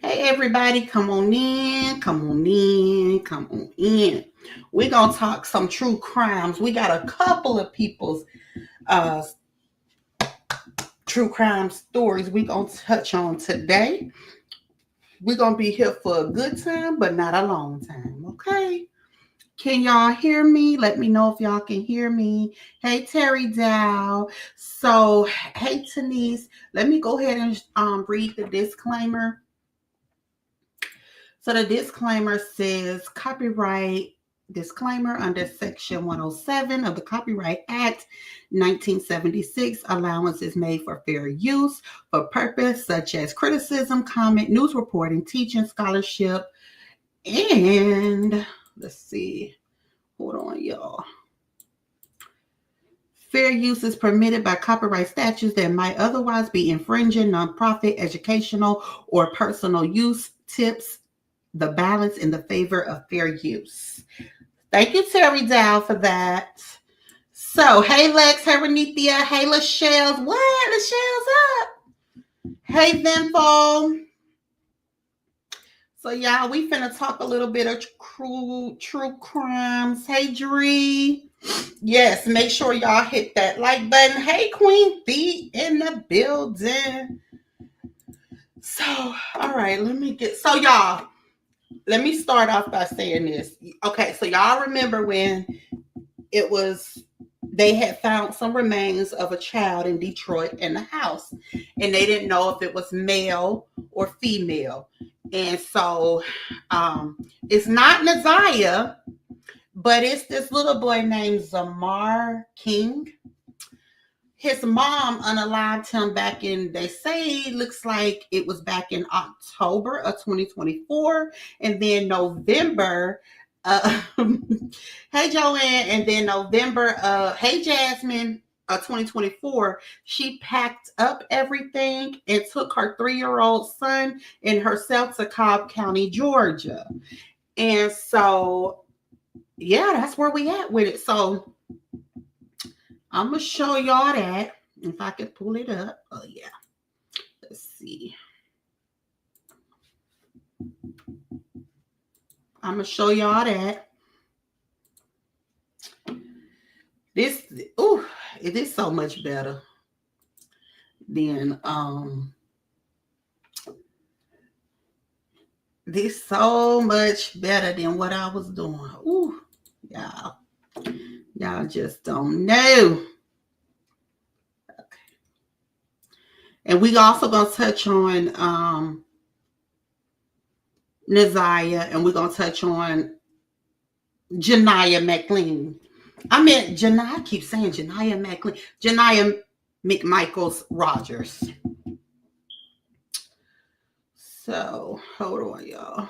Hey everybody, come on in, come on in, come on in. We're gonna talk some true crimes. We got a couple of people's uh true crime stories we gonna touch on today. We're gonna be here for a good time, but not a long time, okay? Can y'all hear me? Let me know if y'all can hear me. Hey Terry Dow. So hey Denise, let me go ahead and read the disclaimer. So the disclaimer says copyright disclaimer under Section 107 of the Copyright Act 1976. Allowance is made for fair use for purpose such as criticism, comment, news reporting, teaching, scholarship, and let's see. Hold on, y'all. Fair use is permitted by copyright statutes that might otherwise be infringing nonprofit, educational, or personal use tips the balance in the favor of fair use. Thank you, Terry Dow, for that. So, hey Lex, hey Renithia, hey Lachelle's. What? Lachelle's up. Hey Vinfo. So, y'all, we finna talk a little bit of true crimes. Hey Dree. Yes, make sure y'all hit that like button. Hey Queen B in the building. So, all right, let me start off by saying this. Okay, so y'all remember when it was they had found some remains of a child in Detroit in the house, and they didn't know if it was male or female. And so it's not Naziah, but it's this little boy named Zamar King. His mom unalived him back in, they say, looks like it was back in October of 2024. And then November, hey Joanne, and then November, hey Jasmine, 2024, she packed up everything and took her 3-year-old son and herself to Cobb County, Georgia. And so, yeah, that's where we at with it. So I'm gonna show y'all that if I can pull it up. Oh yeah, let's see. I'm gonna show y'all that. This, ooh, it is so much better than this so much better than what I was doing. Ooh, y'all just don't know. And we also gonna touch on Naziah, and we're gonna touch on Janiah McLean. I keep saying Janiah McLean. Janiah McMichael's Rogers. So hold on, y'all.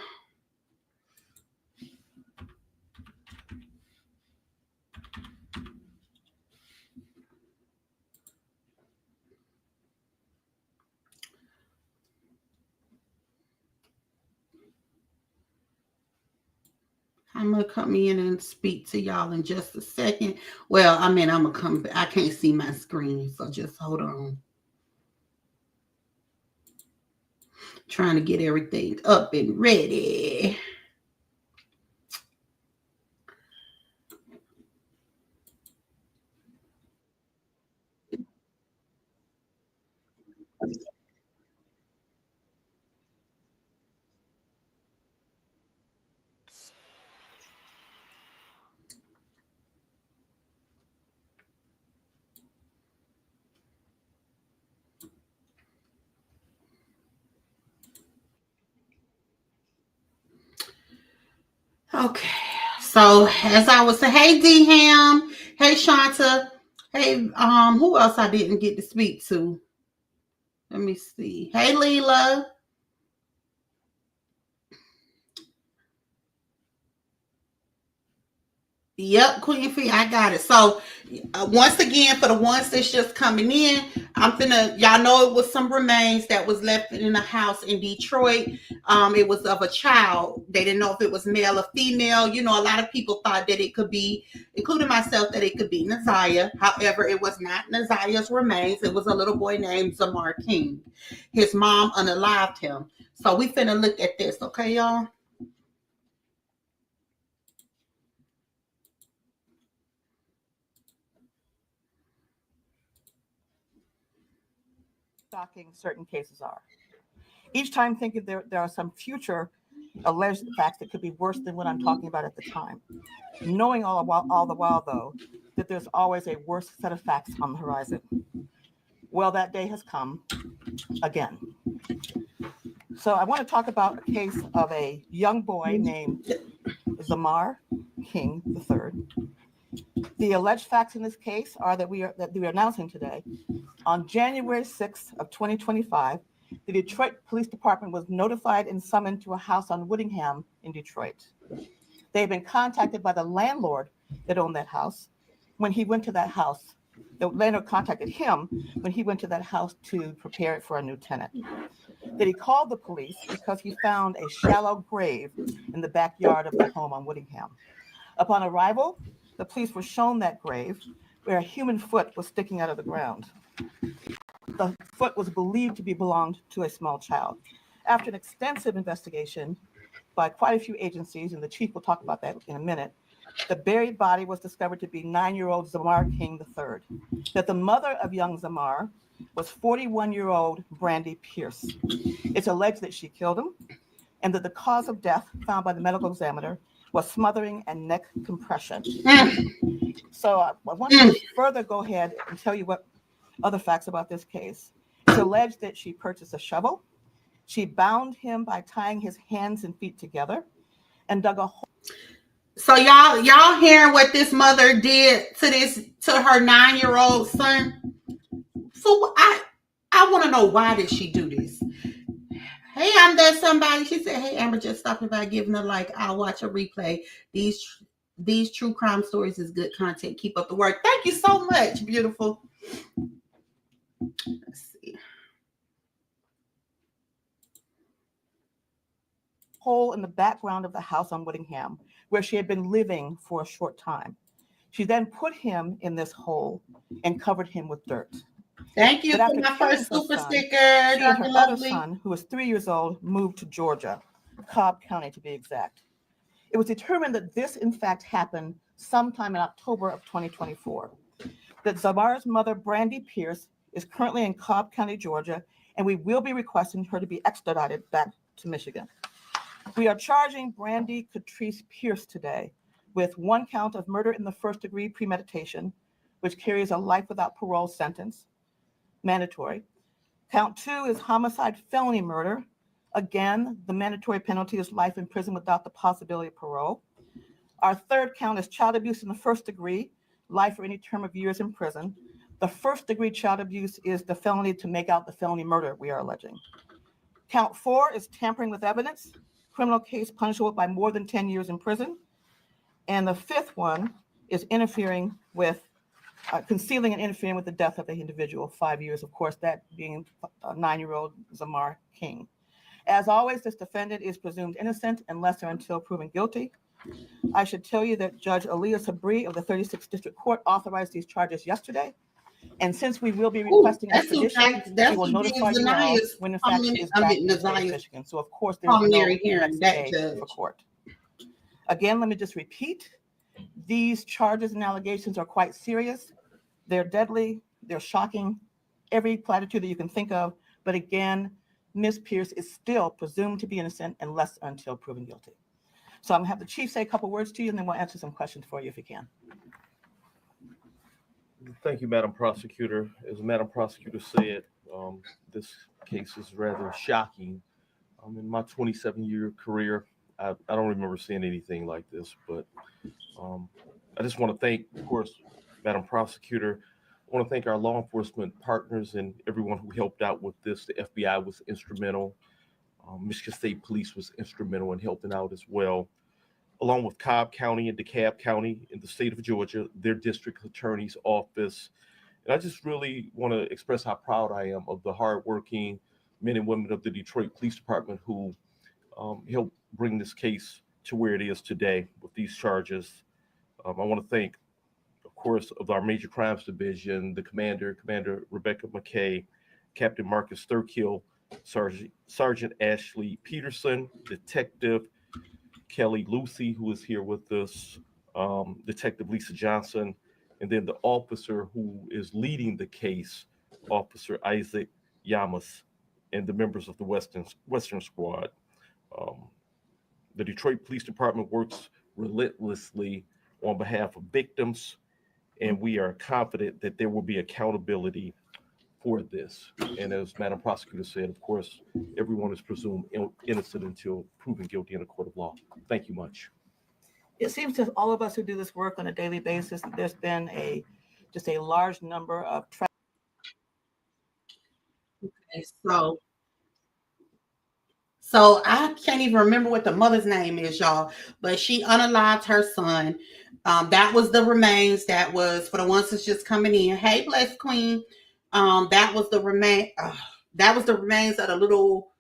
I'm gonna come in and speak to y'all in just a second. Well, I'm gonna come. I can't see my screen, so just hold on. Trying to get everything up and ready. Okay. So as I was saying, hey D Ham, hey Shanta, hey who else I didn't get to speak to? Let me see. Hey Leela. Yep, Queen Fee, I got it. So, once again, for the ones that's just coming in, I'm finna, y'all know it was some remains that was left in a house in Detroit. It was of a child. They didn't know if it was male or female. You know, a lot of people thought that it could be, including myself, that it could be Naziah. However, it was not Naziah's remains. It was a little boy named Zamar King. His mom unalived him. So, we finna look at this, okay, y'all? Shocking certain cases are. Each time thinking there are some future alleged facts that could be worse than what I'm talking about at the time. Knowing all the while, though, that there's always a worse set of facts on the horizon. Well, that day has come again. So I want to talk about a case of a young boy named Zamar King III. The alleged facts in this case are that we are announcing today. On January 6th of 2025, the Detroit Police Department was notified and summoned to a house on Whittingham in Detroit. They had been contacted by the landlord that owned that house. When he went to that house, the landlord contacted him when he went to that house to prepare it for a new tenant. That he called the police because he found a shallow grave in the backyard of the home on Whittingham. Upon arrival, the police were shown that grave where a human foot was sticking out of the ground. The foot was believed to be belonged to a small child. After an extensive investigation by quite a few agencies, and the chief will talk about that in a minute, the buried body was discovered to be 9-year-old Zamar King III. That the mother of young Zamar was 41-year-old Brandy Pierce. It's alleged that she killed him, and that the cause of death found by the medical examiner was smothering and neck compression. So I want to further go ahead and tell you what other facts about this case. It's alleged that she purchased a shovel. She bound him by tying his hands and feet together and dug a hole. So y'all hearing what this mother did to her 9-year-old son? So I want to know, why did she do this? Hey, I'm there somebody. She said, "Hey, Amber, just stopping by, giving a like. I'll watch a replay. These true crime stories is good content. Keep up the work." Thank you so much, beautiful. Let's see. Hole in the background of the house on Whittingham, where she had been living for a short time. She then put him in this hole and covered him with dirt. Thank you for my first super sticker, she and her other son, who was 3 years old, moved to Georgia, Cobb County to be exact. It was determined that this, in fact, happened sometime in October of 2024. That Zamar's mother, Brandy Pierce, is currently in Cobb County, Georgia, and we will be requesting her to be extradited back to Michigan. We are charging Brandy Catrice Pierce today with 1 count of murder in the first degree premeditation, which carries a life without parole sentence, mandatory. Count 2 is homicide felony murder. Again, the mandatory penalty is life in prison without the possibility of parole. Our 3rd count is child abuse in the first degree, life or any term of years in prison. The first degree child abuse is the felony to make out the felony murder we are alleging. Count 4 is tampering with evidence, criminal case punishable by more than 10 years in prison. And the 5th one is interfering with, concealing and interfering with the death of the individual, 5 years, of course, that being 9-year-old Zamar King. As always, this defendant is presumed innocent unless or until proven guilty. I should tell you that Judge Aaliyah Sabri of the 36th District Court authorized these charges yesterday. And since we will be requesting extradition, she will notify you all when in fact she is back in the state of Michigan. So of course there is no next day for court. Again, let me just repeat, these charges and allegations are quite serious. They're deadly, they're shocking, every platitude that you can think of. But again, Ms. Pierce is still presumed to be innocent unless until proven guilty. So I'm gonna have the chief say a couple words to you, and then we'll answer some questions for you if you can. Thank you, Madam Prosecutor. As Madam Prosecutor said, this case is rather shocking. In my 27-year career, I don't remember seeing anything like this, but I just want to thank, of course, Madam Prosecutor. I want to thank our law enforcement partners and everyone who helped out with this. The FBI was instrumental. Michigan State Police was instrumental in helping out as well. along with Cobb County and DeKalb County in the state of Georgia, their district attorney's office. And I just really want to express how proud I am of the hardworking men and women of the Detroit Police Department who helped bring this case to where it is today with these charges. I want to thank, of course, of our Major Crimes Division, the Commander Rebecca McKay, Captain Marcus Thurkill, Sergeant Ashley Peterson, Detective Kelly Lucy, who is here with us, Detective Lisa Johnson, and then the officer who is leading the case, Officer Isaac Yamas, and the members of the Western Squad. Um, the Detroit Police Department works relentlessly on behalf of victims, and we are confident that there will be accountability for this. And as Madam Prosecutor said, of course, everyone is presumed innocent until proven guilty in a court of law. Thank you much. It seems to all of us who do this work on a daily basis, there's been just a large number of So I can't even remember what the mother's name is, y'all, but she unalived her son. That was the remains. That was for the ones that's just coming in. Hey, blessed queen. That was the remain. That was the remains of the little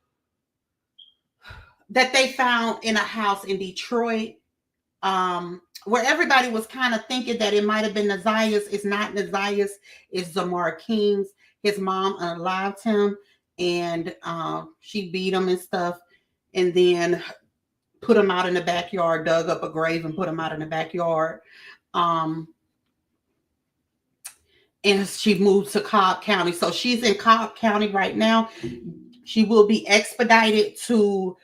that they found in a house in Detroit. Where everybody was kind of thinking that it might have been Naziah's. It's not Naziah's. It's Zamar King's. His mom unalived him, and she beat him and stuff, and then put him out in the backyard, dug up a grave and put him out in the backyard. And she moved to Cobb County. So she's in Cobb County right now. She will be expedited to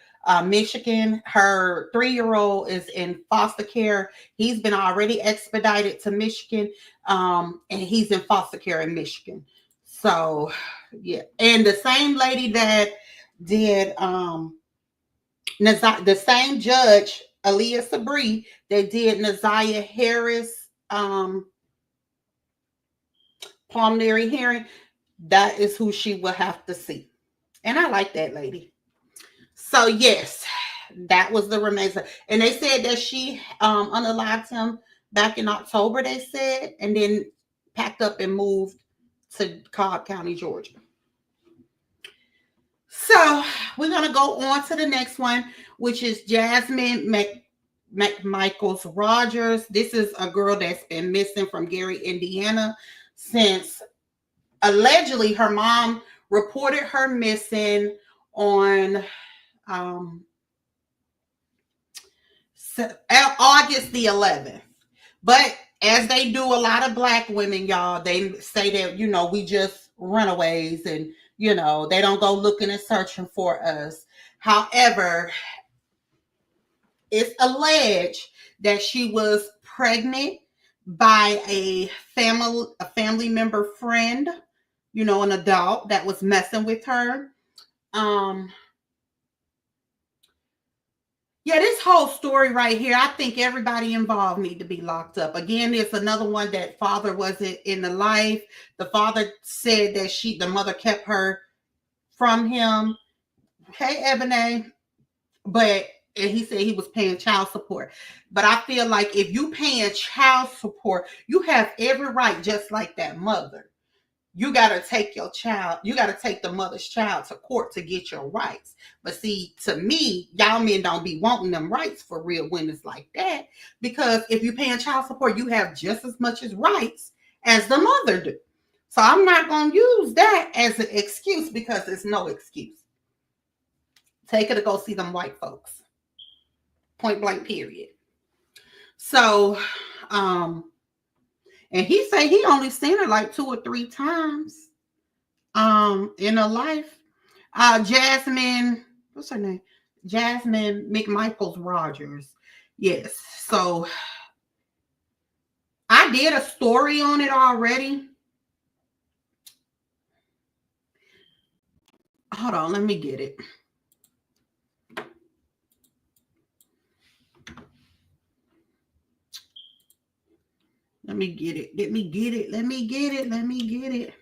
Michigan. Her 3-year-old is in foster care. He's been already expedited to Michigan, and he's in foster care in Michigan. So, yeah. And the same lady that did the same judge, Aaliyah Sabri, that did Naziah Harris pulmonary hearing, that is who she will have to see. And I like that lady. So yes, that was the remains. And they said that she unalived him back in October, they said, and then packed up and moved to Cobb County, Georgia. So we're going to go on to the next one, which is Jasmine McMichael's Rogers. This is a girl that's been missing from Gary, Indiana, since allegedly her mom reported her missing on August the 11th. But as they do a lot of Black women, y'all, they say that, we just runaways and, they don't go looking and searching for us. However, it's alleged that she was pregnant by a family member friend, an adult that was messing with her. Yeah, this whole story right here, I think everybody involved need to be locked up. Again, there's another one that father wasn't in the life. The father said that the mother kept her from him. Hey, Ebony. And he said he was paying child support. But I feel like if you paying child support, you have every right, just like that mother. You got to take the mother's child to court to get your rights. But see, to me, y'all men don't be wanting them rights for real when it's like that. Because if you're paying child support, you have just as much as rights as the mother do. So I'm not going to use that as an excuse, because it's no excuse. Take her to go see them white folks. Point blank, period. So, and he said he only seen her like 2 or 3 times in her life. Jasmine, what's her name? Jasmine McMichael's Rogers. Yes. So I did a story on it already. Hold on, let me get it. Let me get it. Let me get it. Let me get it. Let me get it.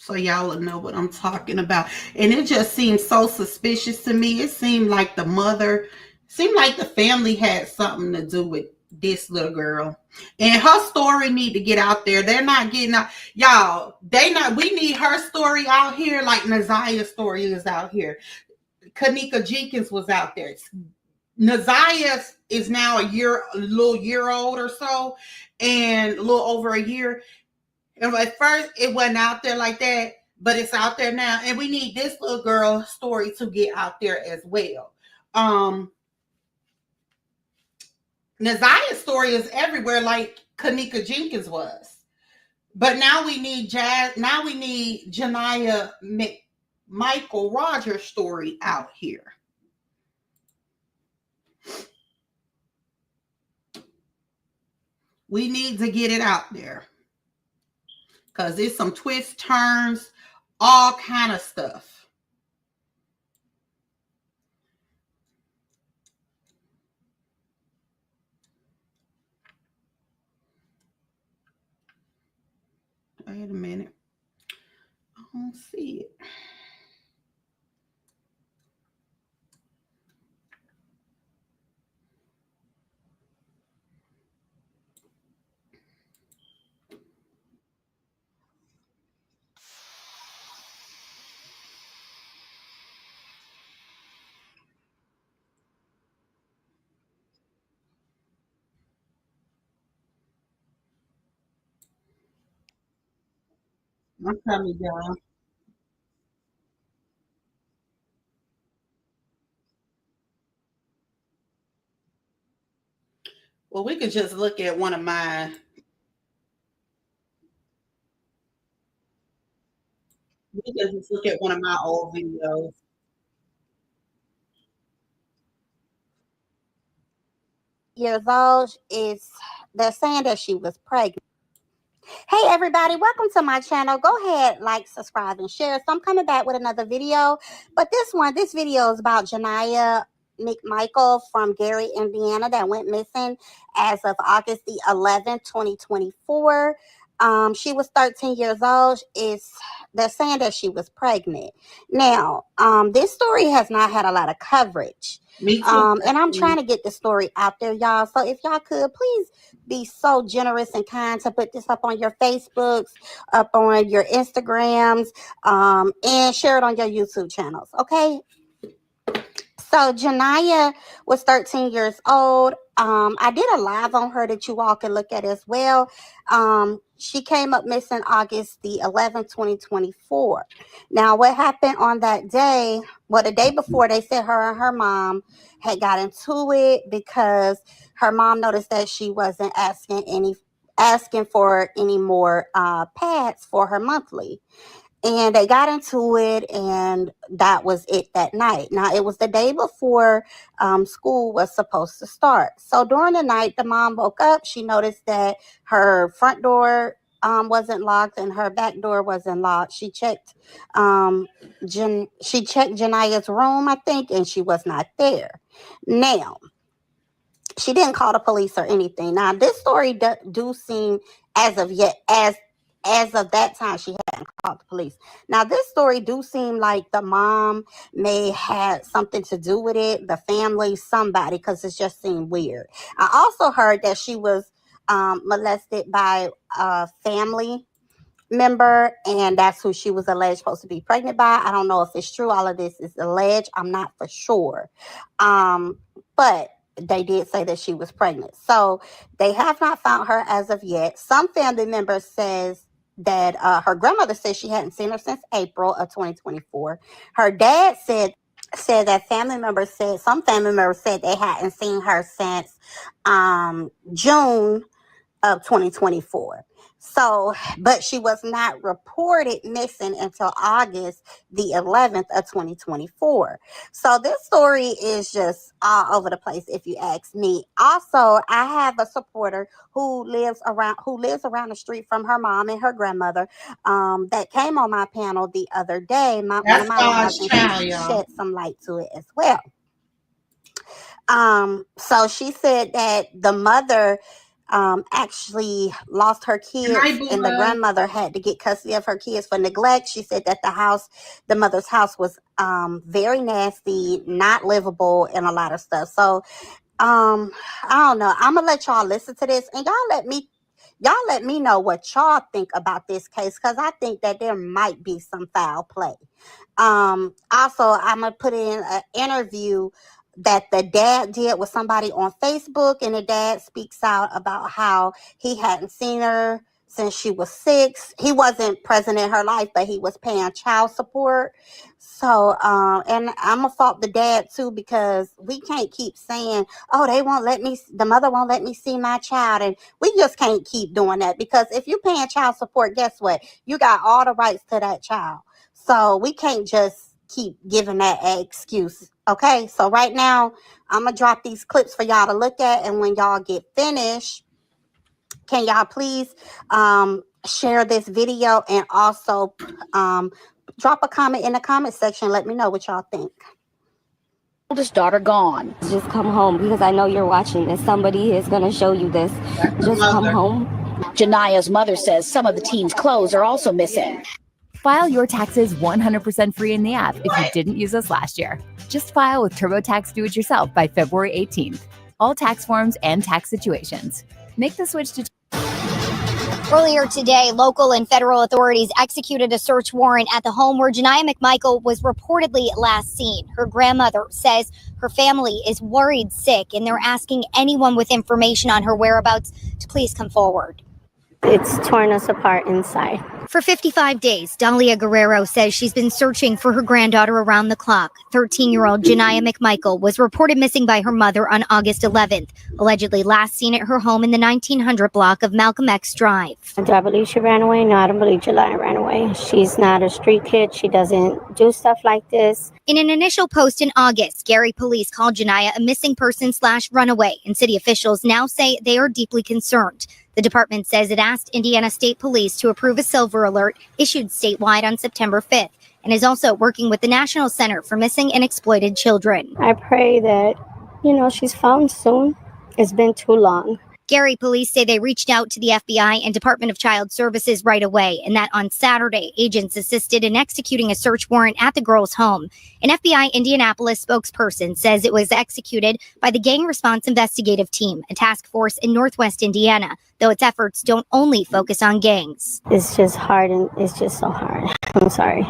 So y'all will know what I'm talking about. And it just seemed so suspicious to me. It seemed like seemed like the family had something to do with this little girl. And her story need to get out there. They're not getting out. Y'all, we need her story out here like Naziah's story is out here. Kanika Jenkins was out there. Naziah is now a little year old or so, and a little over a year. And at first, it wasn't out there like that, but it's out there now. And we need this little girl story to get out there as well. Naziah's story is everywhere, like Kanika Jenkins was. But now we need Janiah McMichael Rogers' story out here. We need to get it out there. Because there's some twists, turns, all kind of stuff. Wait a minute. I don't see it. I'm coming down. Well, we could just look at one of mine. We could just look at one of my old videos. Years old is they're saying that she was pregnant. Hey everybody, welcome to my channel. Go ahead, like, subscribe, and share. So I'm coming back with another video. But this video is about Janiah McMichael from Gary, Indiana, that went missing as of August the 11th, 2024. She was 13 years old. They're saying that she was pregnant. Now, this story has not had a lot of coverage. Me too. And I'm trying to get the story out there, y'all. So if y'all could please be so generous and kind to put this up on your Facebooks, up on your Instagrams, and share it on your YouTube channels. Okay. So Janiah was 13 years old. I did a live on her that you all can look at as well. She came up missing August the 11th, 2024. Now, what happened on that day? Well, the day before, they said her and her mom had got into it because her mom noticed that she wasn't asking for any more pads for her monthly. And they got into it, and that was it that night. Now, it was the day before school was supposed to start. So during the night, the mom woke up. She noticed that her front door wasn't locked and her back door wasn't locked. She checked Janiah's room, I think, and she was not there. Now, she didn't call the police or anything. Now, this story do seem as of that time, she hadn't called the police. Now, this story do seem like the mom may have something to do with it, the family, somebody, because it just seemed weird. I also heard that she was molested by a family member, and that's who she was alleged supposed to be pregnant by. I don't know if it's true. All of this is alleged. I'm not for sure. But they did say that she was pregnant. So they have not found her as of yet. Some family members says that her grandmother said she hadn't seen her since April of 2024. Her dad said that some family members said they hadn't seen her since June of 2024. So, but she was not reported missing until August the 11th of 2024. So this story is just all over the place, if you ask me. Also, I have a supporter who lives around the street from her mom and her grandmother, that came on my panel the other day. One of That's my God's lives, and child, she y'all. shed some light to it as well. So she said that the mother actually lost her kids, and the grandmother had to get custody of her kids for neglect. She said that the mother's house was very nasty, not livable, and a lot of stuff. So I don't know. I'm gonna let y'all listen to this, and y'all let me know what y'all think about this case, because I think that there might be some foul play. Also, I'm gonna put in an interview that the dad did with somebody on Facebook, and the dad speaks out about how he hadn't seen her since she was 6. He wasn't present in her life, but he was paying child support. So, and I'm gonna fault the dad too, because we can't keep saying, "Oh, the mother won't let me see my child," and we just can't keep doing that, because if you're paying child support, guess what? You got all the rights to that child. So we can't just keep giving that excuse. Okay, so right now I'm gonna drop these clips for y'all to look at, and when y'all get finished, can y'all please share this video, and also drop a comment in the comment section. Let me know what y'all think. Oldest daughter gone. Just come home, because I know you're watching this. Somebody is going to show you this. Just come home. Janiah's mother says some of the teens' clothes are also missing. File your taxes 100% free in the app if you didn't use us last year. Just file with TurboTax Do-It-Yourself by February 18th. All tax forms and tax situations. Make the switch to... Earlier today, local and federal authorities executed a search warrant at the home where Janiah McMichael was reportedly last seen. Her grandmother says her family is worried sick, and they're asking anyone with information on her whereabouts to please come forward. It's torn us apart inside. For 55 days, Dahlia Guerrero says she's been searching for her granddaughter around the clock. 13-year-old Janiah McMichael was reported missing by her mother on August 11th, allegedly last seen at her home in the 1900 block of Malcolm X Drive. Do I believe she ran away? No, I don't believe Janiah ran away. She's not a street kid. She doesn't do stuff like this. In an initial post in August, Gary police called Janiah a missing person/runaway, and city officials now say they are deeply concerned. The department says it asked Indiana State Police to approve a silver alert issued statewide on September 5th, and is also working with the National Center for Missing and Exploited Children. I pray that, she's found soon. It's been too long. Gary police say they reached out to the FBI and Department of Child Services right away, and that on Saturday, agents assisted in executing a search warrant at the girl's home. An FBI Indianapolis spokesperson says it was executed by the Gang Response Investigative Team, a task force in Northwest Indiana, though its efforts don't only focus on gangs. It's just hard, and it's just so hard. I'm sorry.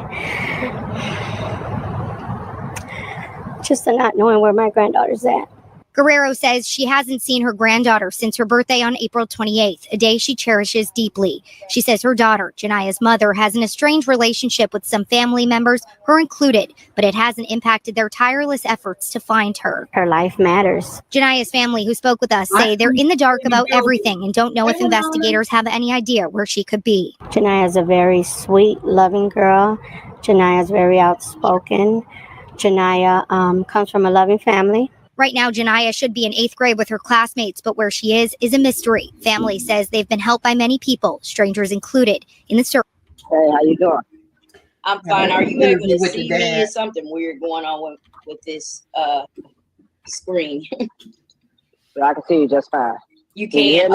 Just the not knowing where my granddaughter's at. Guerrero says she hasn't seen her granddaughter since her birthday on April 28th, a day she cherishes deeply. She says her daughter, Janiah's mother, has an estranged relationship with some family members, her included, but it hasn't impacted their tireless efforts to find her. Her life matters. Janiah's family, who spoke with us, say they're in the dark about everything and don't know if investigators have any idea where she could be. Janiah's a very sweet, loving girl. Janiah's very outspoken. Janiah comes from a loving family. Right now, Janiah should be in 8th grade with her classmates, but where she is a mystery. Family says they've been helped by many people, strangers included, in the search. Hey, how you doing? I'm fine. Are you able to see me? Is something weird going on with this screen? I can see you just fine. You can?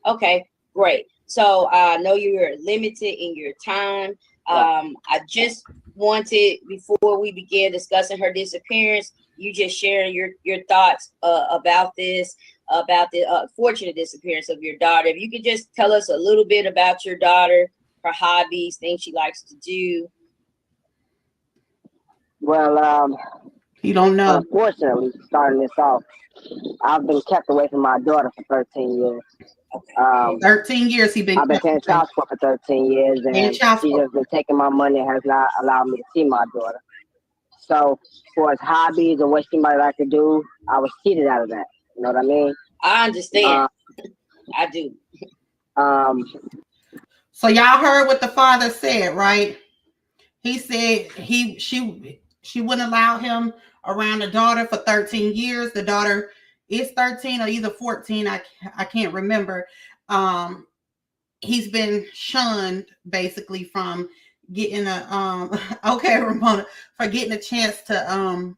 Okay, great. So I know you're limited in your time. I just wanted, before we begin discussing her disappearance, you just sharing your thoughts about the unfortunate disappearance of your daughter. If you could just tell us a little bit about your daughter, her hobbies, things she likes to do. Well, you don't know. Unfortunately, starting this off, I've been kept away from my daughter for 13 years. 13 years I've been paying child support for 13 years, and she's just been taking my money and has not allowed me to see my daughter. So, for as hobbies or what she might like to do, I was cheated out of that. You know what I mean? I understand. I do. So y'all heard what the father said, right? He said she wouldn't allow him around the daughter for 13 years. The daughter is 13 or either 14. I can't remember. He's been shunned basically from getting Ramona, for getting a chance to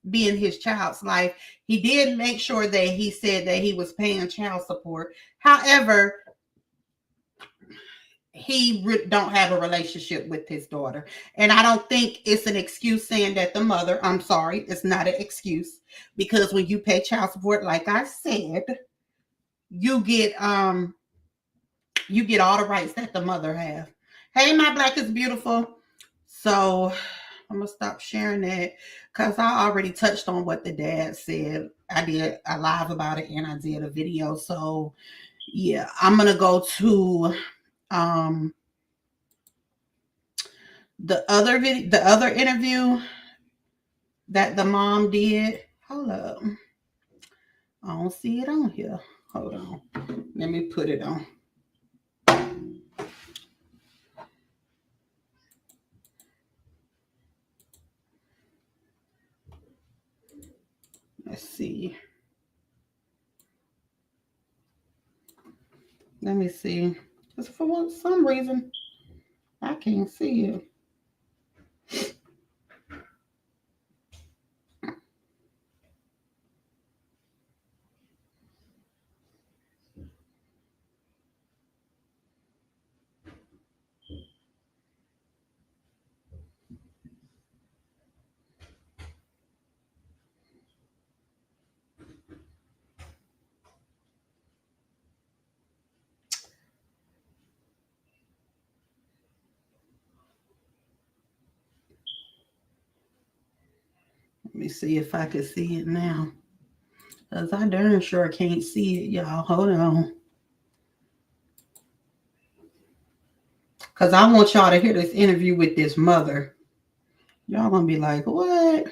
be in his child's life. He did make sure that he said that he was paying child support. However, he don't have a relationship with his daughter. And I don't think it's an excuse saying that the mother, I'm sorry, it's not an excuse, because when you pay child support, like I said, you get all the rights that the mother have. Hey, my Black is Beautiful. So I'm gonna stop sharing that because I already touched on what the dad said. I did a live about it and I did a video. So yeah, I'm gonna go to the other interview that the mom did. Hold up, I don't see it on here. Hold on, let me put it on. Let's see. Let me see. Because for some reason, I can't see it. Let me see if I can see it now. Because I darn sure can't see it, y'all. Hold on. Because I want y'all to hear this interview with this mother. Y'all going to be like, what?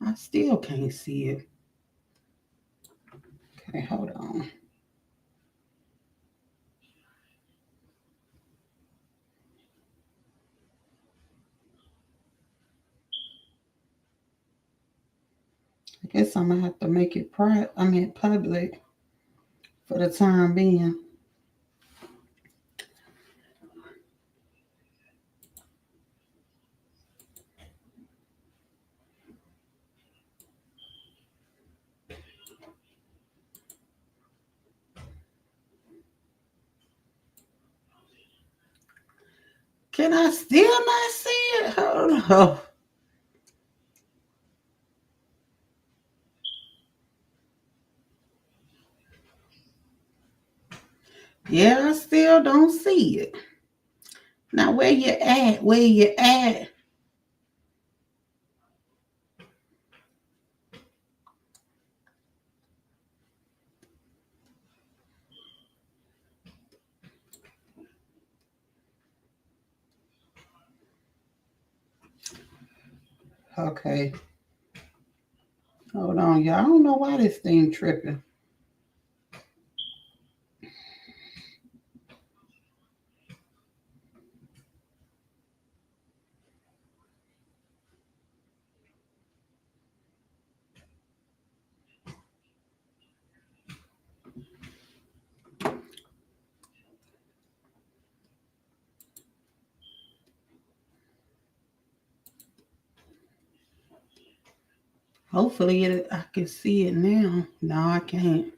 I still can't see it. Okay, hold on. I guess I'm going to have to make it public for the time being. Can I still not see it? Hold on. Yeah, I still don't see it. Now, where you at? Where you at? Okay. Hold on, y'all. I don't know why this thing tripping. Hopefully I can see it now. No, I can't.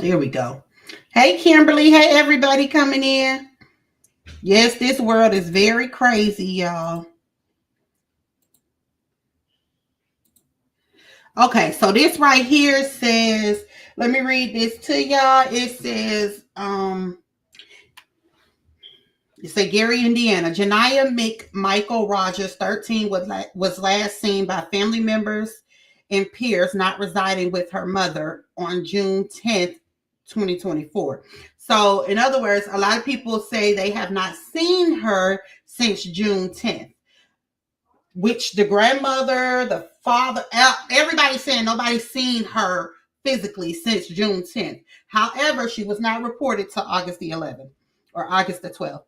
Here we go. Hey, Kimberly. Hey, everybody coming in. Yes, this world is very crazy, y'all. Okay, so this right here says, let me read this to y'all. It says, Gary, Indiana. Janiah McMichael Rogers, 13, was last seen by family members and peers not residing with her mother on June 10th, 2024. So, in other words, a lot of people say they have not seen her since June 10th, which the grandmother, the father, everybody's saying nobody's seen her physically since June 10th. However, she was not reported till August the 11th or August the 12th.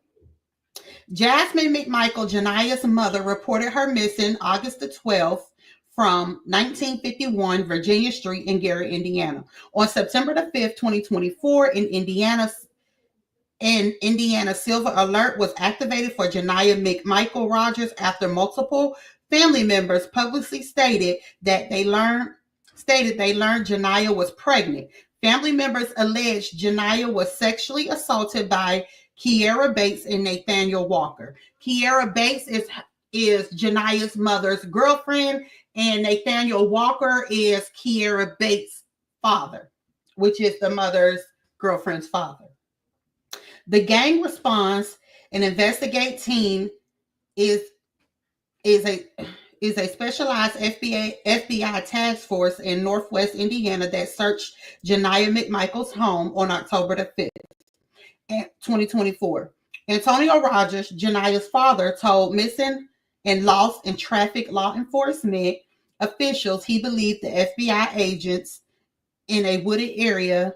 Jasmine McMichael, Janiah's mother, reported her missing August the 12th from 1951 Virginia Street in Gary, Indiana. On September the 5th, 2024, in Indiana, Silver Alert was activated for Janiah McMichael Rogers after multiple family members publicly stated they learned Janiah was pregnant. Family members alleged Janiah was sexually assaulted by Kiera Bates and Nathaniel Walker. Kiera Bates is Janiah's mother's girlfriend, and Nathaniel Walker is Kiera Bates' father, which is the mother's girlfriend's father. The gang response and investigate team is a specialized FBI task force in Northwest Indiana that searched Janiah McMichael's home on October the 5th, 2024. Antonio Rogers, Janiah's father, told missing and lost in traffic law enforcement officials he believed the FBI agents in a wooded area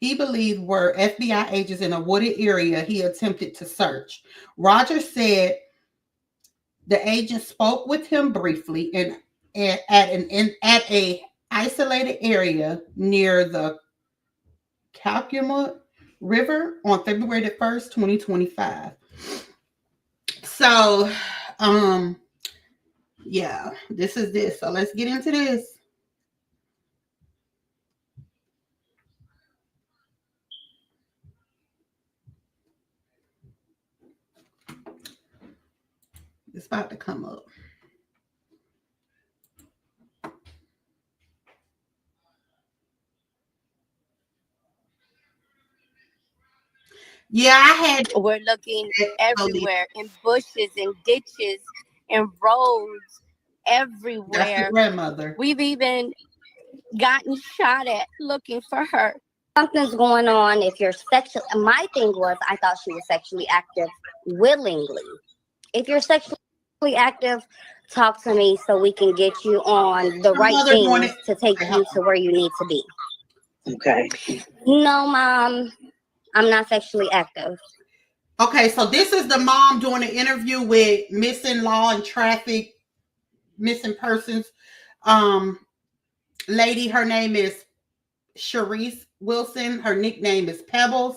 were FBI agents in a wooded area he attempted to search. Rogers said the agent spoke with him briefly at a isolated area near the Calcutta River on February the 1st, 2025. So, yeah, this is this. So let's get into this. It's about to come up. Yeah, I had. We're looking everywhere in bushes, in ditches, in roads, everywhere. That's your grandmother. We've even gotten shot at looking for her. Something's going on if you're sexually. My thing was, I thought she was sexually active willingly. If you're sexually active, talk to me so we can get you on the right things to take you to where you need to be. Okay. No, Mom, I'm not sexually active. Okay, so this is the mom doing an interview with missing law and traffic, missing persons lady. Her name is Sharice Wilson. Her nickname is Pebbles.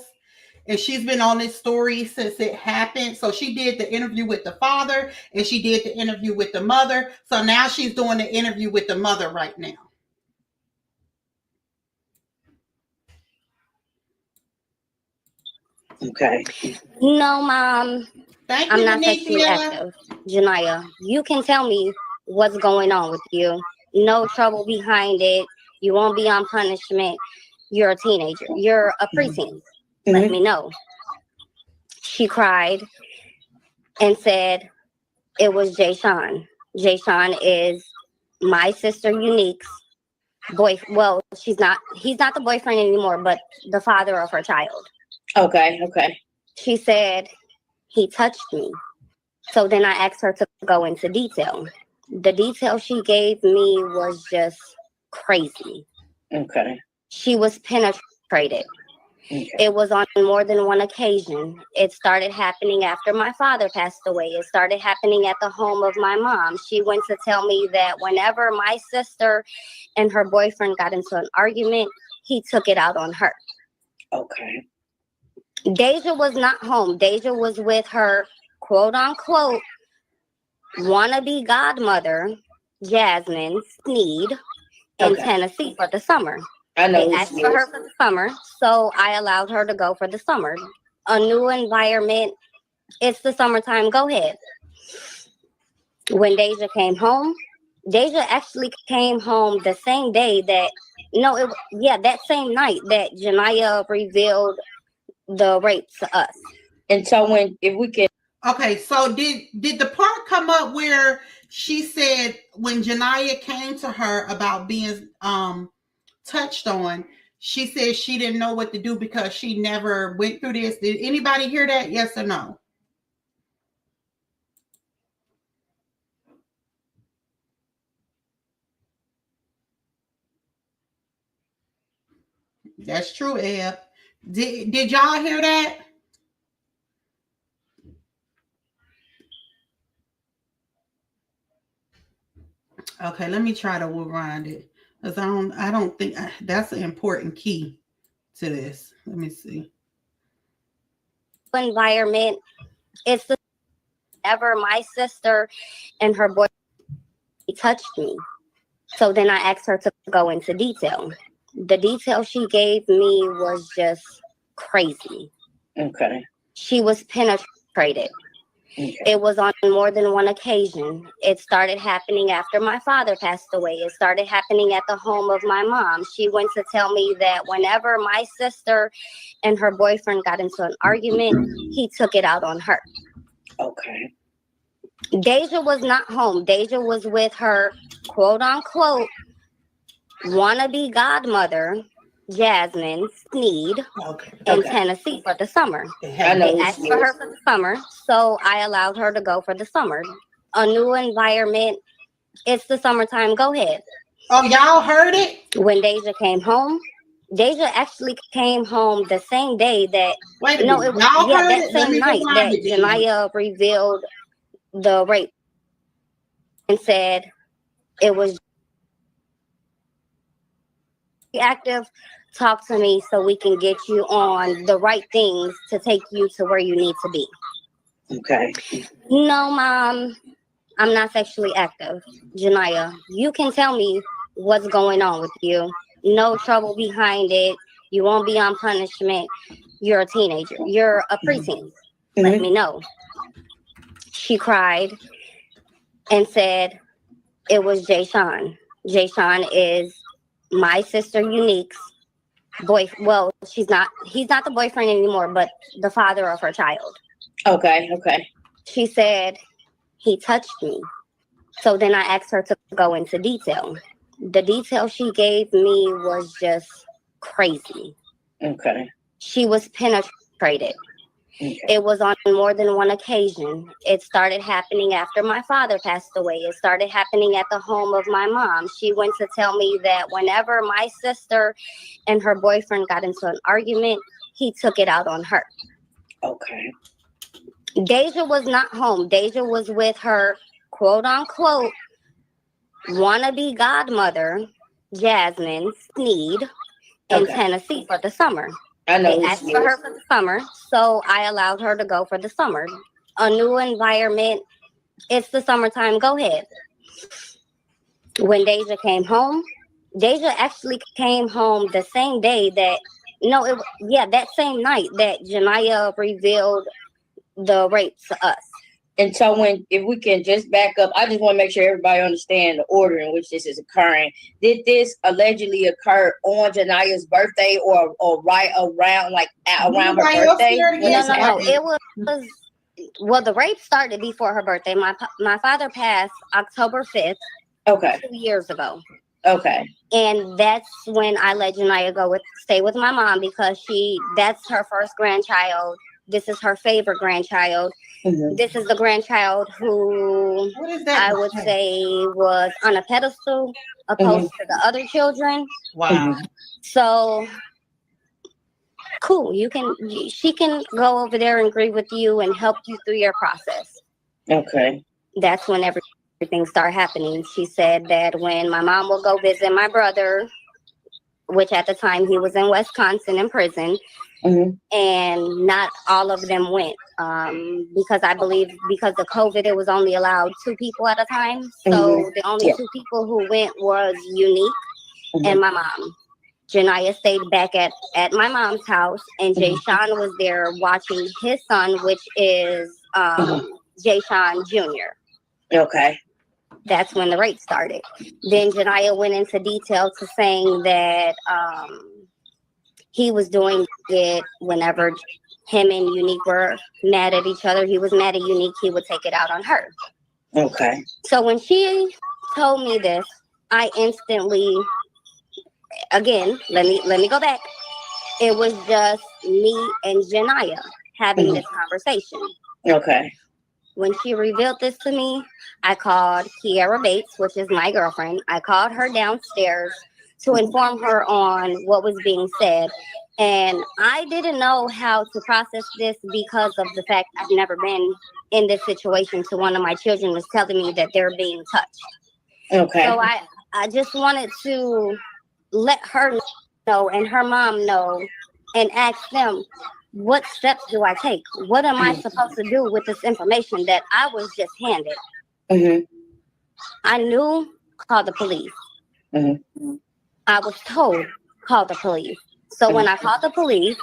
And she's been on this story since it happened. So she did the interview with the father and she did the interview with the mother. So now she's doing the interview with the mother right now. Okay. No, Mom. Thank I'm you, not sexually active. Janiah, you can tell me what's going on with you. No trouble behind it. You won't be on punishment. You're a teenager. You're a preteen. Let me know. She cried and said it was Jay Sean. Jay Sean is my sister Unique's boyfriend. Well, he's not the boyfriend anymore, but the father of her child. Okay. She said he touched me. So then I asked her to go into detail. The detail she gave me was just crazy. Okay. She was penetrated. Okay. It was on more than one occasion. It started happening after my father passed away. It started happening at the home of my mom. She went to tell me that whenever my sister and her boyfriend got into an argument, he took it out on her. Okay. Deja was not home. Deja was with her quote unquote wannabe godmother, Jasmine Sneed, in Tennessee for the summer. I know. They asked for her for the summer, so I allowed her to go for the summer. A new environment. It's the summertime. Go ahead. When Deja came home, Deja actually came home the same day that that same night that Janiah revealed the rape to us. And so if we can. Okay, so did the part come up where she said when Janiah came to her about being touched on, she said she didn't know what to do because she never went through this? Did anybody hear that? Yes or no? That's true, Eb. Did y'all hear that? Okay, let me try to rewind it. Because I don't think that's an important key to this. Let me see. Environment. It's the ever my sister and her boy touched me. So then I asked her to go into detail. The detail she gave me was just crazy. Okay. She was penetrated. Okay. It was on more than one occasion. It started happening after my father passed away. It started happening at the home of my mom. She went to tell me that whenever my sister and her boyfriend got into an argument, he took it out on her. Okay. Deja was not home. Deja was with her quote unquote wannabe godmother, Jasmine Sneed, in Tennessee for the summer. They asked for her for the summer, so I allowed her to go for the summer. A new environment. It's the summertime. Go ahead. Oh, y'all heard it? When Deja came home, Deja actually came home the same day that that same night that Janiah revealed the rape and said it was active. Talk to me so we can get you on the right things to take you to where you need to be. Okay. No, Mom, I'm not sexually active. Janiah, you can tell me what's going on with you. No trouble behind it. You won't be on punishment. You're a teenager. You're a preteen. Let me know. She cried and said it was Jay Sean. Jay Sean is my sister Unique's well, he's not the boyfriend anymore, but the father of her child. Okay. She said he touched me. So then I asked her to go into detail. The detail she gave me was just crazy. Okay. She was penetrated. Okay. It was on more than one occasion. It started happening after my father passed away. It started happening at the home of my mom. She went to tell me that whenever my sister and her boyfriend got into an argument, he took it out on her. Okay. Deja was not home. Deja was with her quote unquote wannabe godmother, Jasmine Sneed, in Tennessee for the summer. They asked for her for the summer, so I allowed her to go for the summer. A new environment. It's the summertime. Go ahead. When Deja came home, Deja actually came home the same day that that same night that Janiah revealed the rape to us. And so if we can just back up, I just want to make sure everybody understands the order in which this is occurring. Did this allegedly occur on Janiah's birthday or right around around her birthday? No. It was the rape started before her birthday. My father passed October 5th. Okay. 2 years ago. Okay. And that's when I let Janiah stay with my mom because that's her first grandchild. This is her favorite grandchild. Mm-hmm. This is the grandchild who I would say was on a pedestal opposed to the other children. Wow. So cool. She can go over there and agree with you and help you through your process. Okay. That's when everything started happening. She said that when my mom will go visit my brother, which at the time he was in Wisconsin in prison, and not all of them went because I believe because of COVID, it was only allowed 2 people at a time. So the only 2 people who went was Unique and my mom. Janiah stayed back at my mom's house, and Jay Sean was there watching his son, which is Jay Sean Jr. Okay. That's when the rape started. Then Janiah went into detail to saying that he was doing it whenever him and Unique were mad at each other. He was mad at Unique. He would take it out on her. Okay. So when she told me this, I instantly, again, let me go back. It was just me and Janiah having this conversation. Okay. When she revealed this to me, I called Kiara Bates, which is my girlfriend. I called her downstairs to inform her on what was being said. And I didn't know how to process this because of the fact I've never been in this situation. So one of my children was telling me that they're being touched. Okay. So I just wanted to let her know and her mom know and ask them, what steps do I take? What am I supposed to do with this information that I was just handed? I knew, call the police. I was told, call the police. So when I called the police,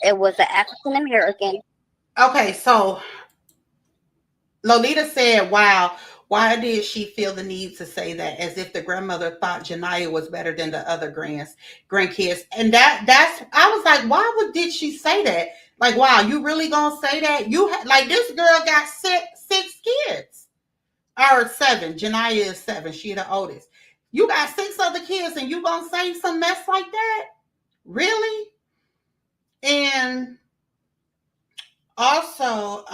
it was an African American. Okay, so Lolita said, wow, why did she feel the need to say that, as if the grandmother thought Janiah was better than the other grandkids? And that's I was like, why did she say that? Like, wow, you really gonna say that? Like, this girl got six kids. Or 7. Janiah is 7. She the oldest. You got 6 other kids and you gonna say some mess like that? Really? And also,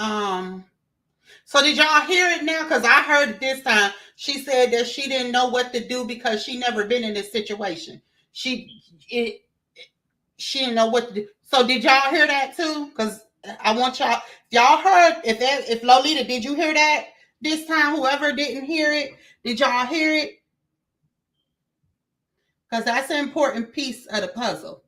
so did y'all hear it now? Because I heard it this time. She said that she didn't know what to do because she never been in this situation. She didn't know what to do. So did y'all hear that too? Because I want y'all heard, if Lolita, did you hear that this time? Whoever didn't hear it, did y'all hear it? Because that's an important piece of the puzzle.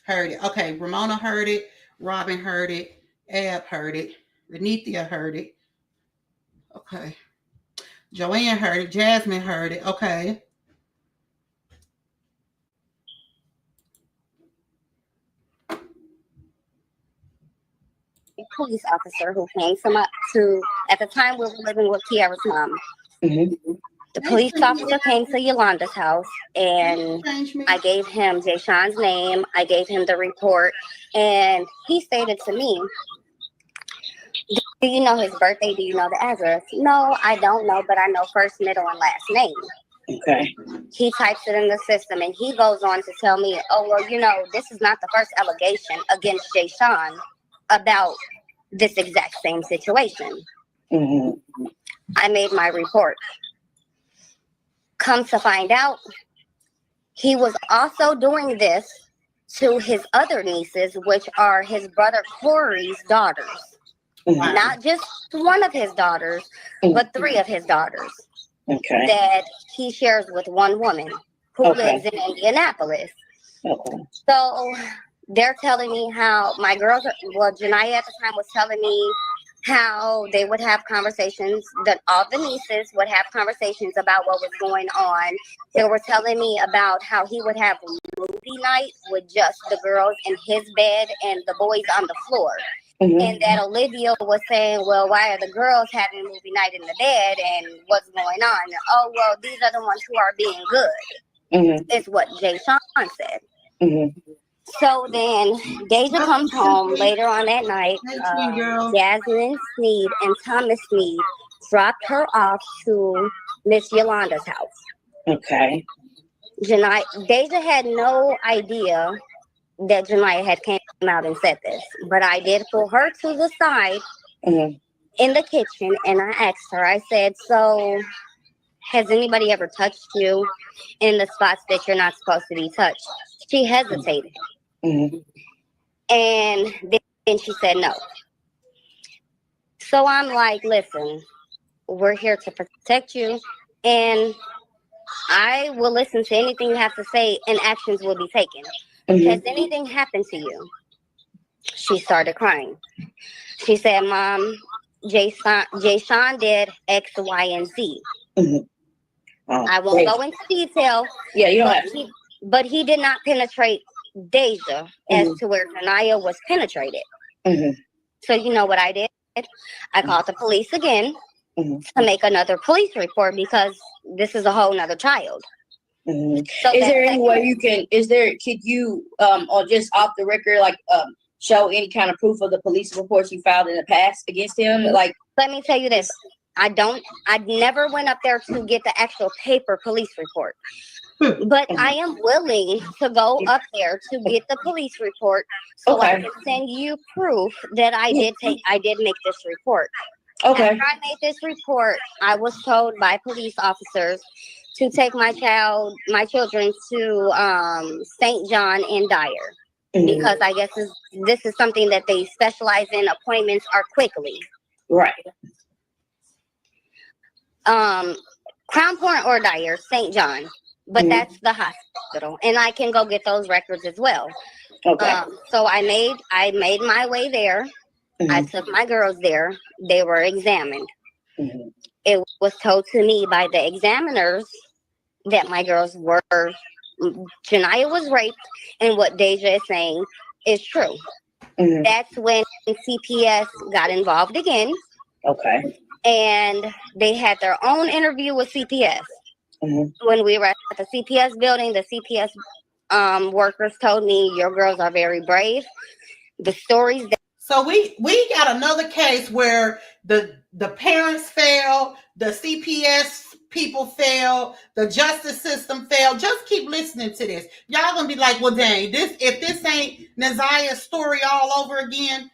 Heard it. Okay, Ramona heard it. Robin heard it. Ab heard it. Renithia heard it. Okay. Joanne heard it. Jasmine heard it. Okay. Police officer who came to at the time we were living with Kiara's mom. The police officer came to Yolanda's house, and I gave him Jay Sean's name. I gave him the report, and he stated to me, do you know his birthday? Do you know the address? No, I don't know, but I know first, middle, and last name. Okay. He types it in the system, and he goes on to tell me, oh, well, this is not the first allegation against Jay Sean about this exact same situation. I made my report. Come to find out, he was also doing this to his other nieces, which are his brother Corey's daughters. Not just one of his daughters, but 3 of his daughters. Okay. That he shares with one woman who lives in Indianapolis. So they're telling me how my girls, Janiah at the time was telling me how they would have conversations, that all the nieces would have conversations about what was going on. They were telling me about how he would have movie night with just the girls in his bed and the boys on the floor. And that Olivia was saying, well, why are the girls having movie night in the bed and what's going on? Oh, well, these are the ones who are being good, is what Jay Sean said. So then Deja comes home later on that night. Jasmine Sneed and Thomas Sneed dropped her off to Miss Yolanda's house. Okay. Deja had no idea that Janiah had came out and said this, but I did pull her to the side in the kitchen, and I asked her, I said, so has anybody ever touched you in the spots that you're not supposed to be touched? She hesitated. And then she said no. So I'm like, listen, we're here to protect you, and I will listen to anything you have to say, and actions will be taken. Has anything happened to you? She started crying. She said, Mom, Jay Sean did X, Y, and Z. I won't go into detail. Yeah, you don't have to. But he did not penetrate Deja as to where Janiah was penetrated. So you know what I did? I called the police again to make another police report, because this is a whole nother child. So is there any way could you or just off the record, like show any kind of proof of the police reports you filed in the past against him? Like, let me tell you this. I never went up there to get the actual paper police report. But I am willing to go up there to get the police report, so I can send you proof that I did make this report. After I made this report, I was told by police officers to take my children to St. John and Dyer, because I guess this is something that they specialize in. Appointments are quickly. Right. Crown Point or Dyer, St. John, but that's the hospital, and I can go get those records as well. Okay. So I made my way there. I took my girls there. They were examined. It was told to me by the examiners that my girls were, Janiah was raped, and what Deja is saying is true. That's when CPS got involved again. Okay. And they had their own interview with CPS. When we were at the CPS building, the CPS workers told me, your girls are very brave. The stories that So we got another case where the parents failed, the CPS people failed, the justice system failed. Just keep listening to this. Y'all gonna be like, well, dang, if this ain't Naziah's story all over again.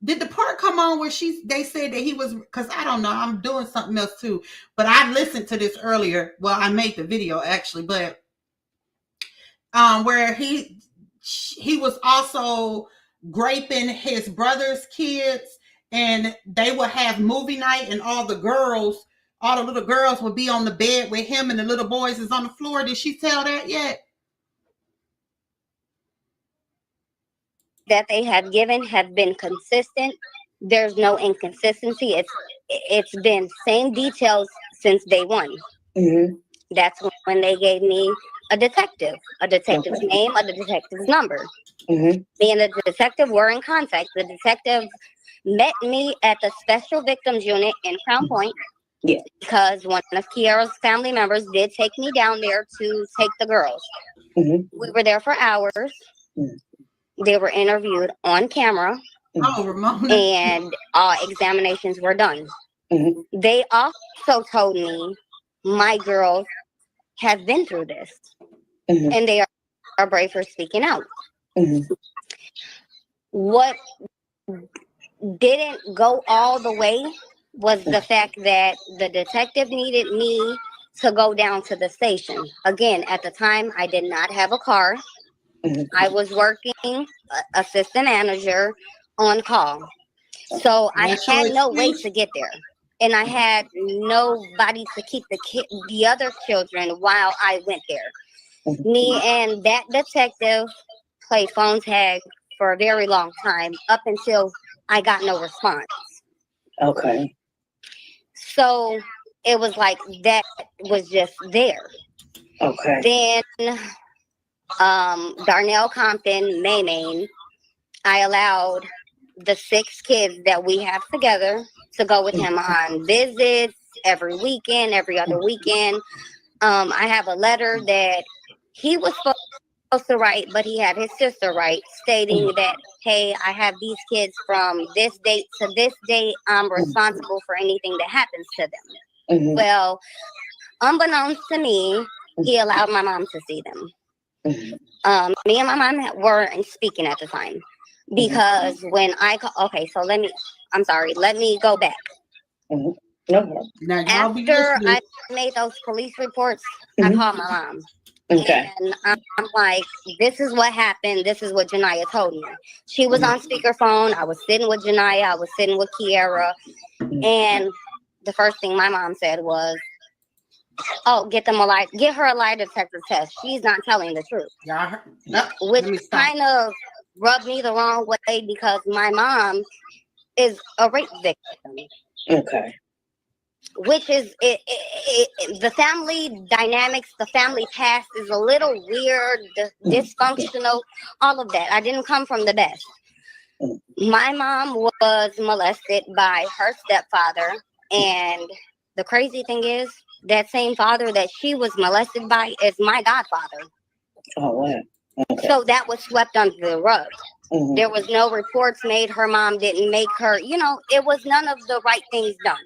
Did the part come on where they said that he was, because I don't know, I'm doing something else too, but I listened to this earlier. Well, I made the video actually, but where he was also raping his brother's kids, and they would have movie night, and all the little girls would be on the bed with him, and the little boys is on the floor. Did she tell that yet? That they have given have been consistent. There's no inconsistency. It's been same details since day one. That's when they gave me a detective's name, a detective's number. Me and the detective were in contact. The detective met me at the Special Victims Unit in Crown Point. Yeah. Because one of Kiara's family members did take me down there to take the girls. We were there for hours. They were interviewed on camera. Oh, Ramona. And examinations were done. They also told me my girls have been through this. And they are brave for speaking out. What didn't go all the way was the fact that the detective needed me to go down to the station. Again, at the time, I did not have a car. I was working assistant manager on call. So I had no way to get there. And I had nobody to keep the other children while I went there. Me and that detective played phone tag for a very long time, up until I got no response. Okay. So it was like that was just there. Okay. Then Darnell Compton, Maine, I allowed the 6 kids that we have together to go with him on visits every weekend, every other weekend. I have a letter that he was supposed to write, but he had his sister write, stating that, hey, I have these kids from this date to this date. I'm responsible for anything that happens to them. Well, unbeknownst to me, he allowed my mom to see them. Me and my mom weren't speaking at the time, because when let me go back. After I made those police reports, I called my mom. Okay. And I'm like, this is what happened. This is what Janiah told me. She was on speakerphone. I was sitting with Janiah. I was sitting with Kiara. And the first thing my mom said was, oh, get her a lie detector test. She's not telling the truth. Which kind of rubbed me the wrong way, because my mom is a rape victim. Okay. Which is the family dynamics, the family past is a little weird, dysfunctional, all of that. I didn't come from the best. My mom was molested by her stepfather, and the crazy thing is, that same father that she was molested by is my godfather. Oh, wow. Okay. So that was swept under the rug. There was no reports made. Her mom didn't make her, it was none of the right things done.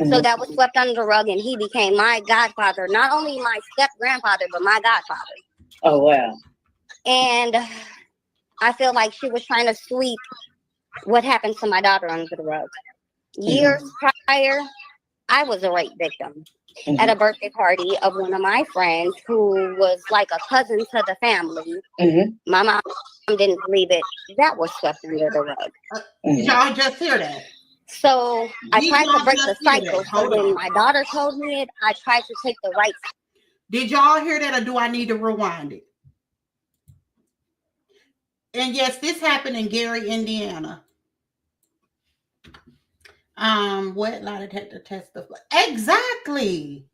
So that was swept under the rug, and he became my godfather, not only my step-grandfather, but my godfather. Oh, wow. And I feel like she was trying to sweep what happened to my daughter under the rug. Years prior, I was a rape victim at a birthday party of one of my friends who was like a cousin to the family. My mom didn't believe it. That was swept under the rug. Y'all just hear that. So I tried to break the cycle. So when my daughter told me it, I tried to take the right. Did y'all hear that, or do I need to rewind it? And yes, this happened in Gary, Indiana. What lie detector testify? Exactly.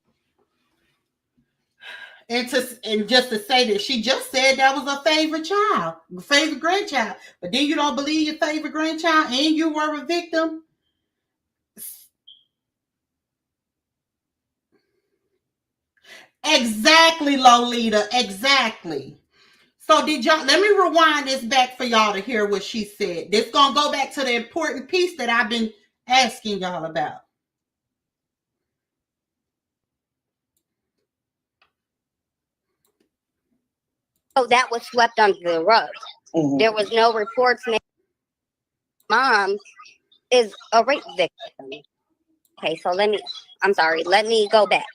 And just to say that she just said that was her favorite child, favorite grandchild. But then you don't believe your favorite grandchild and you were a victim? Exactly, Lolita. Exactly. So did y'all, let me rewind this back for y'all to hear what she said. This gonna go back to the important piece that I've been asking y'all about. So that was swept under the rug. Mm-hmm. There was no reports made. Mom is a rape victim. Okay, so let me go back.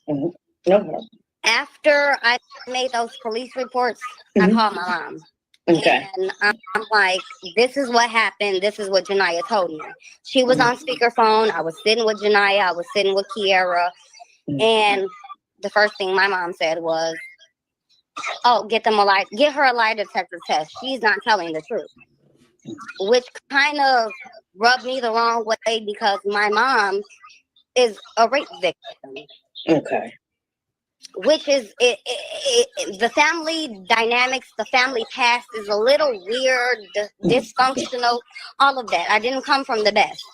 Mm-hmm. No. After I made those police reports, I called my mom. Okay. And I'm like, this is what happened. This is what Janiah told me. She was on speakerphone. I was sitting with Janiah. I was sitting with Kiara. And the first thing my mom said was, oh, get her a lie detector test. She's not telling the truth. Which kind of rubbed me the wrong way because my mom is a rape victim. Okay. Which is the family dynamics, the family past is a little weird, dysfunctional, all of that. I didn't come from the best.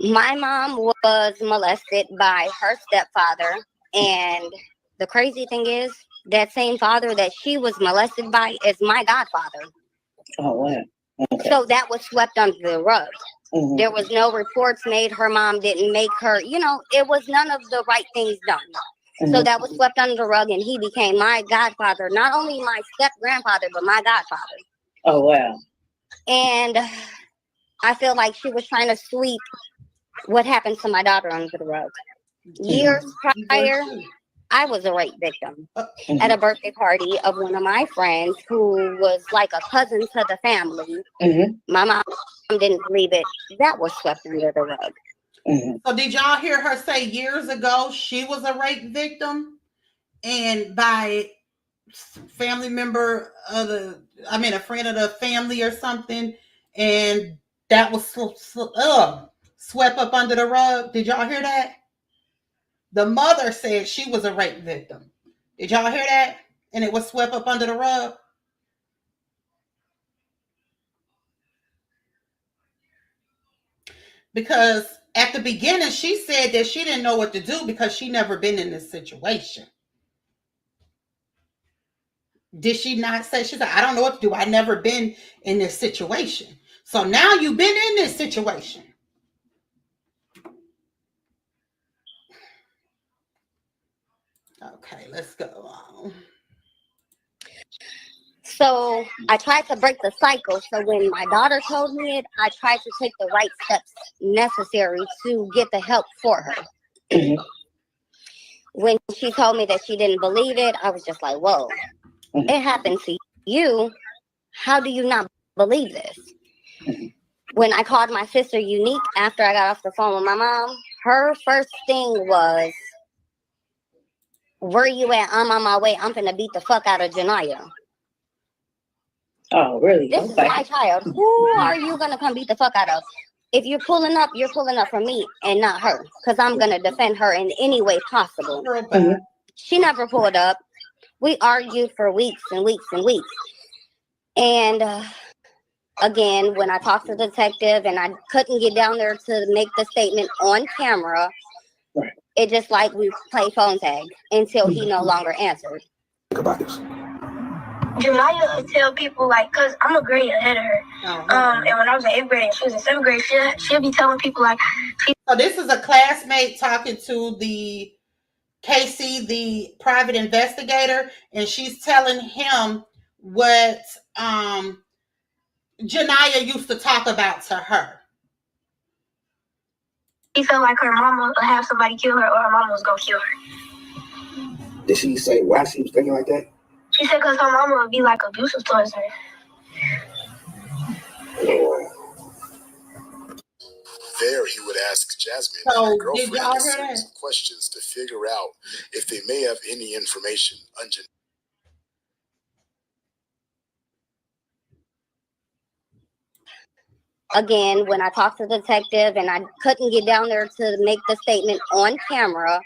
My mom was molested by her stepfather, and the crazy thing is that same father that she was molested by is my godfather. Oh, wow. Okay. So that was swept under the rug. Mm-hmm. There was no reports made. Her mom didn't make her, it was none of the right things done. Mm-hmm. So that was swept under the rug, and he became my godfather, not only my step-grandfather, but my godfather. Oh, wow. And I feel like she was trying to sweep what happened to my daughter under the rug. Years prior, I was a rape victim at a birthday party of one of my friends who was like a cousin to the family. Mm-hmm. My mom didn't believe it. That was swept under the rug. Mm-hmm. So did y'all hear her say years ago she was a rape victim, and by family member of a friend of the family or something, and that was swept up under the rug? Did y'all hear that? The mother said she was a rape victim. Did y'all hear that? And it was swept up under the rug. Because at the beginning, she said that she didn't know what to do because she never been in this situation. Did she not say? She said, I don't know what to do. I never been in this situation. So now you've been in this situation. Okay, let's go on. So I tried to break the cycle. So when my daughter told me it, I tried to take the right steps necessary to get the help for her. Mm-hmm. When she told me that she didn't believe it, I was just like, whoa, it happened to you. How do you not believe this? Mm-hmm. When I called my sister Unique after I got off the phone with my mom, her first thing was, where you at? I'm on my way. I'm finna beat the fuck out of Janiah. Oh, really? This is my child. Who are you going to come beat the fuck out of? If you're pulling up for me and not her. Because I'm going to defend her in any way possible. Mm-hmm. She never pulled up. We argued for weeks and weeks and weeks. And again, when I talked to the detective and I couldn't get down there to make the statement on camera, right. It just like we play phone tag until he no longer answered. Think about this. Janiah tell people, like, because I'm a grade ahead of her. And when I was in 8th grade and she was in 7th grade, she'll be telling people, like... So this is a classmate talking to the Casey, the private investigator, and she's telling him what Janiah used to talk about to her. She felt like her mama would have somebody kill her or her mama was going to kill her. Did she say why she was thinking like that? She said because her mama would be like abusive towards her. There, he would ask Jasmine and her girlfriend a series of questions to figure out if they may have any information on Janiah. Again, when I talked to the detective and I couldn't get down there to make the statement on camera,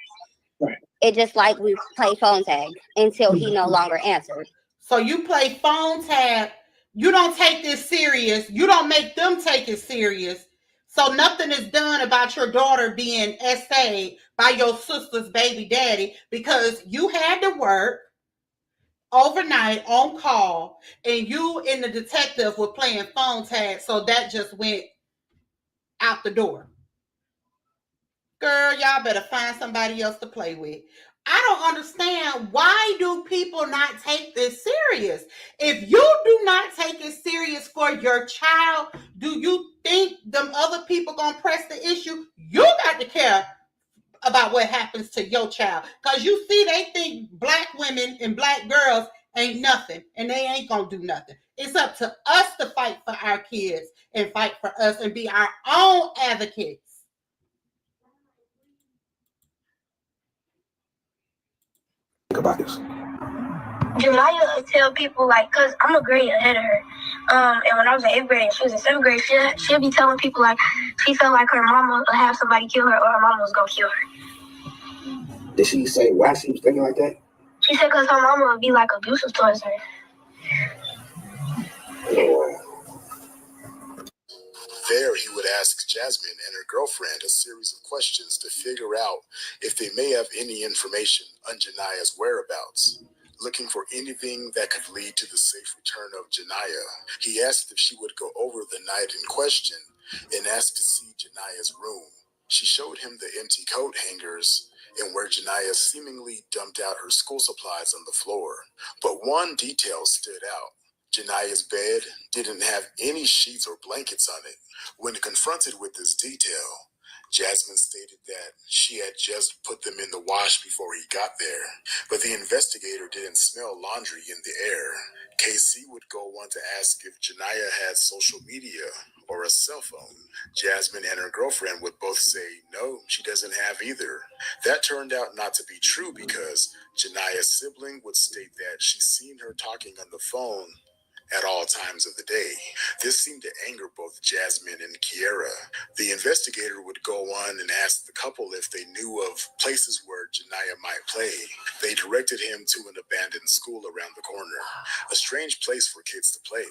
it just like we play phone tag until he no longer answered. So you play phone tag. You don't take this serious. You don't make them take it serious. So nothing is done about your daughter being essayed by your sister's baby daddy because you had to work overnight on call and you and the detective were playing phone tag. So that just went out the door. Girl, y'all better find somebody else to play with. I don't understand, why do people not take this serious? If you do not take it serious for your child, do you think them other people gonna press the issue? You got to care about what happens to your child. Because you see, they think black women and black girls ain't nothing, and they ain't gonna do nothing. It's up to us to fight for our kids and fight for us and be our own advocates. About this. Janiah tell people, like, cause I'm a grade ahead of her. And when I was in 8th grade and she was in 7th grade, she'll be telling people like she felt like her mama would have somebody kill her or her mama was gonna kill her. Did she say why she was thinking like that? She said cause her mama would be like abusive towards her. There, he would ask Jasmine and her girlfriend a series of questions to figure out if they may have any information on Janiah's whereabouts. Looking for anything that could lead to the safe return of Janiah, he asked if she would go over the night in question and asked to see Janiah's room. She showed him the empty coat hangers and where Janiah seemingly dumped out her school supplies on the floor. But one detail stood out. Janiah's bed didn't have any sheets or blankets on it. When confronted with this detail, Jasmine stated that she had just put them in the wash before he got there, but the investigator didn't smell laundry in the air. KC would go on to ask if Janiah had social media or a cell phone. Jasmine and her girlfriend would both say no, she doesn't have either. That turned out not to be true because Janiah's sibling would state that she's seen her talking on the phone at all times of the day. This seemed to anger both Jasmine and Kiera. The investigator would go on and ask the couple if they knew of places where Janiah might play. They directed him to an abandoned school around the corner, a strange place for kids to play.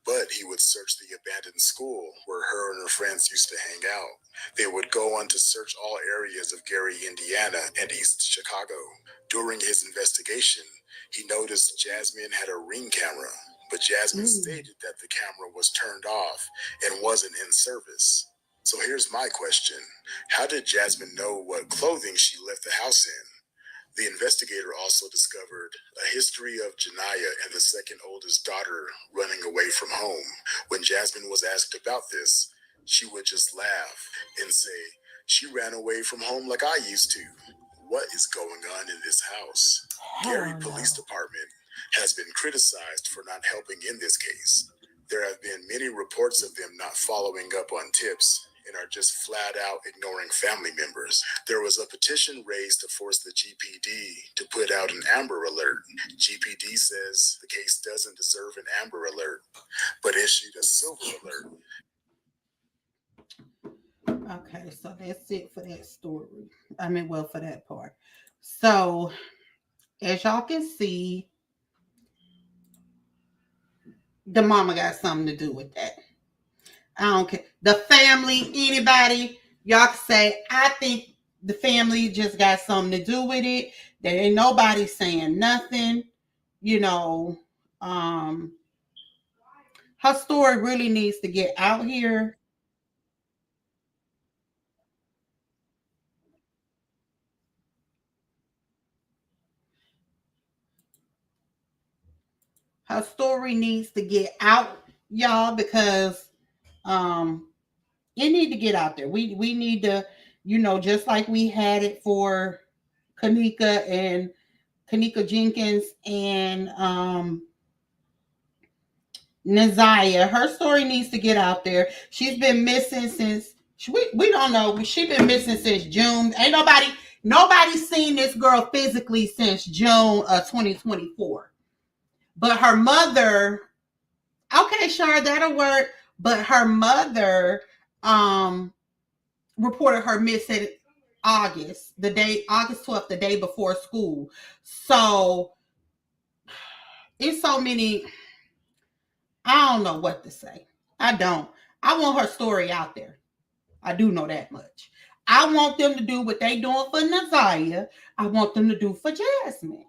But he would search the abandoned school where her and her friends used to hang out. They would go on to search all areas of Gary, Indiana, and East Chicago. During his investigation, he noticed Jasmine had a Ring camera, but Jasmine stated that the camera was turned off and wasn't in service. So here's my question. How did Jasmine know what clothing she left the house in? The investigator also discovered a history of Janiah and the second oldest daughter running away from home. When Jasmine was asked about this, she would just laugh and say, she ran away from home like I used to. What is going on in this house? Gary Police Department has been criticized for not helping in this case. There have been many reports of them not following up on tips and are just flat out ignoring family members. There was a petition raised to force the GPD to put out an Amber Alert. GPD says the case doesn't deserve an Amber Alert, but issued a Silver Alert. Okay, so that's it for that story. For that part. So, as y'all can see, the mama got something to do with that. I don't care. The family, anybody, y'all can say, I think the family just got something to do with it. There ain't nobody saying nothing. Her story really needs to get out here. Her story needs to get out, y'all, because it need to get out there. We need to, just like we had it for Kanika Jenkins and Naziah. Her story needs to get out there. She's been missing since We don't know. She been missing since June. Ain't nobody seen this girl physically since June of 2024. But her mother, okay, sure, that'll work. But her mother reported her missing August 12th, the day before school. So it's so many. I don't know what to say. I don't. I want her story out there. I do know that much. I want them to do what they doing for Naziah. I want them to do for Jasmine.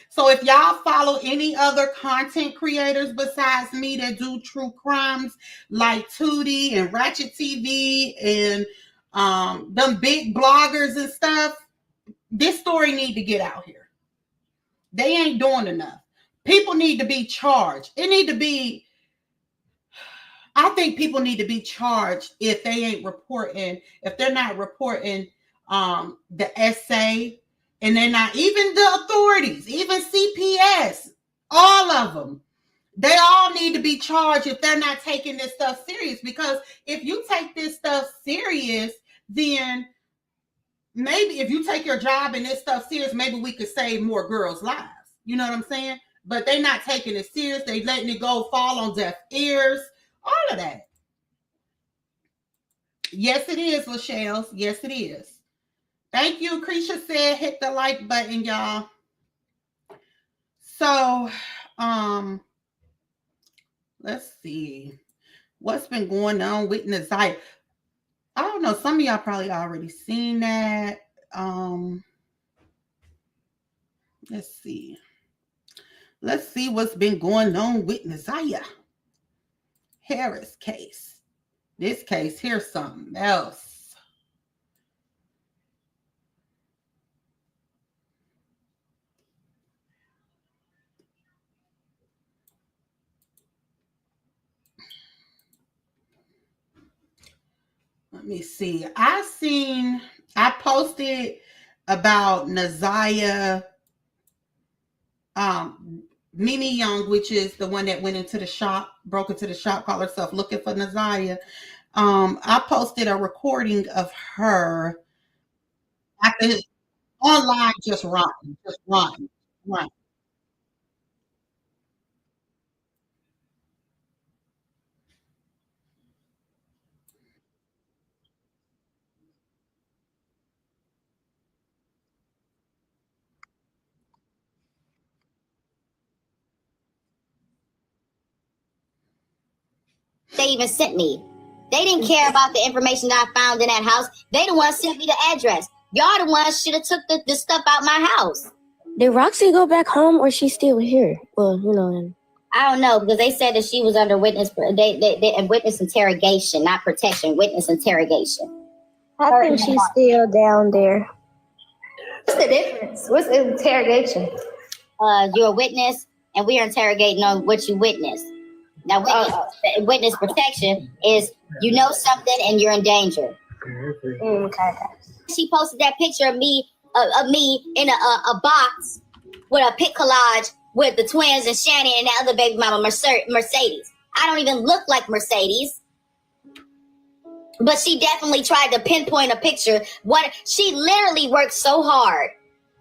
So if y'all follow any other content creators besides me that do true crimes like Tootie and Ratchet TV and them big bloggers and stuff, this story need to get out here. They ain't doing enough. People need to be charged. I think people need to be charged if they ain't reporting, if they're not reporting the essay, and they're not, even the authorities, even CPS, all of them. They all need to be charged if they're not taking this stuff serious. Because if you take this stuff serious, then maybe if you take your job and this stuff serious, maybe we could save more girls' lives. You know what I'm saying? But they're not taking it serious. They letting it go fall on deaf ears. All of that. Yes, it is, Lachelle. Yes, it is. Thank you. Krisha said hit the like button, y'all. So, let's see. What's been going on with Naziah? I don't know. Some of y'all probably already seen that. Let's see. Let's see what's been going on with Naziah Harris case. This case, here's something else. Let me see. I posted about Naziah, Mimi Young, which is the one that went into the shop, broke into the shop, called herself looking for Naziah. I posted a recording of her after online, just rotten. They even sent me. They didn't care about the information that I found in that house. They the ones sent me the address. Y'all the ones should have took the stuff out my house. Did Roxy go back home or she's still here? Well, you know. I don't know, because they said that she was under witness interrogation, not protection, witness interrogation. I think she's still down there. What's the difference? What's interrogation? You're a witness, and we are interrogating on what you witnessed. Now, witness protection is you know something and you're in danger. Okay. She posted that picture of me in a box with a pic collage with the twins and Shannon and that other baby mama, Mercedes. I don't even look like Mercedes. But she definitely tried to pinpoint a picture. She literally worked so hard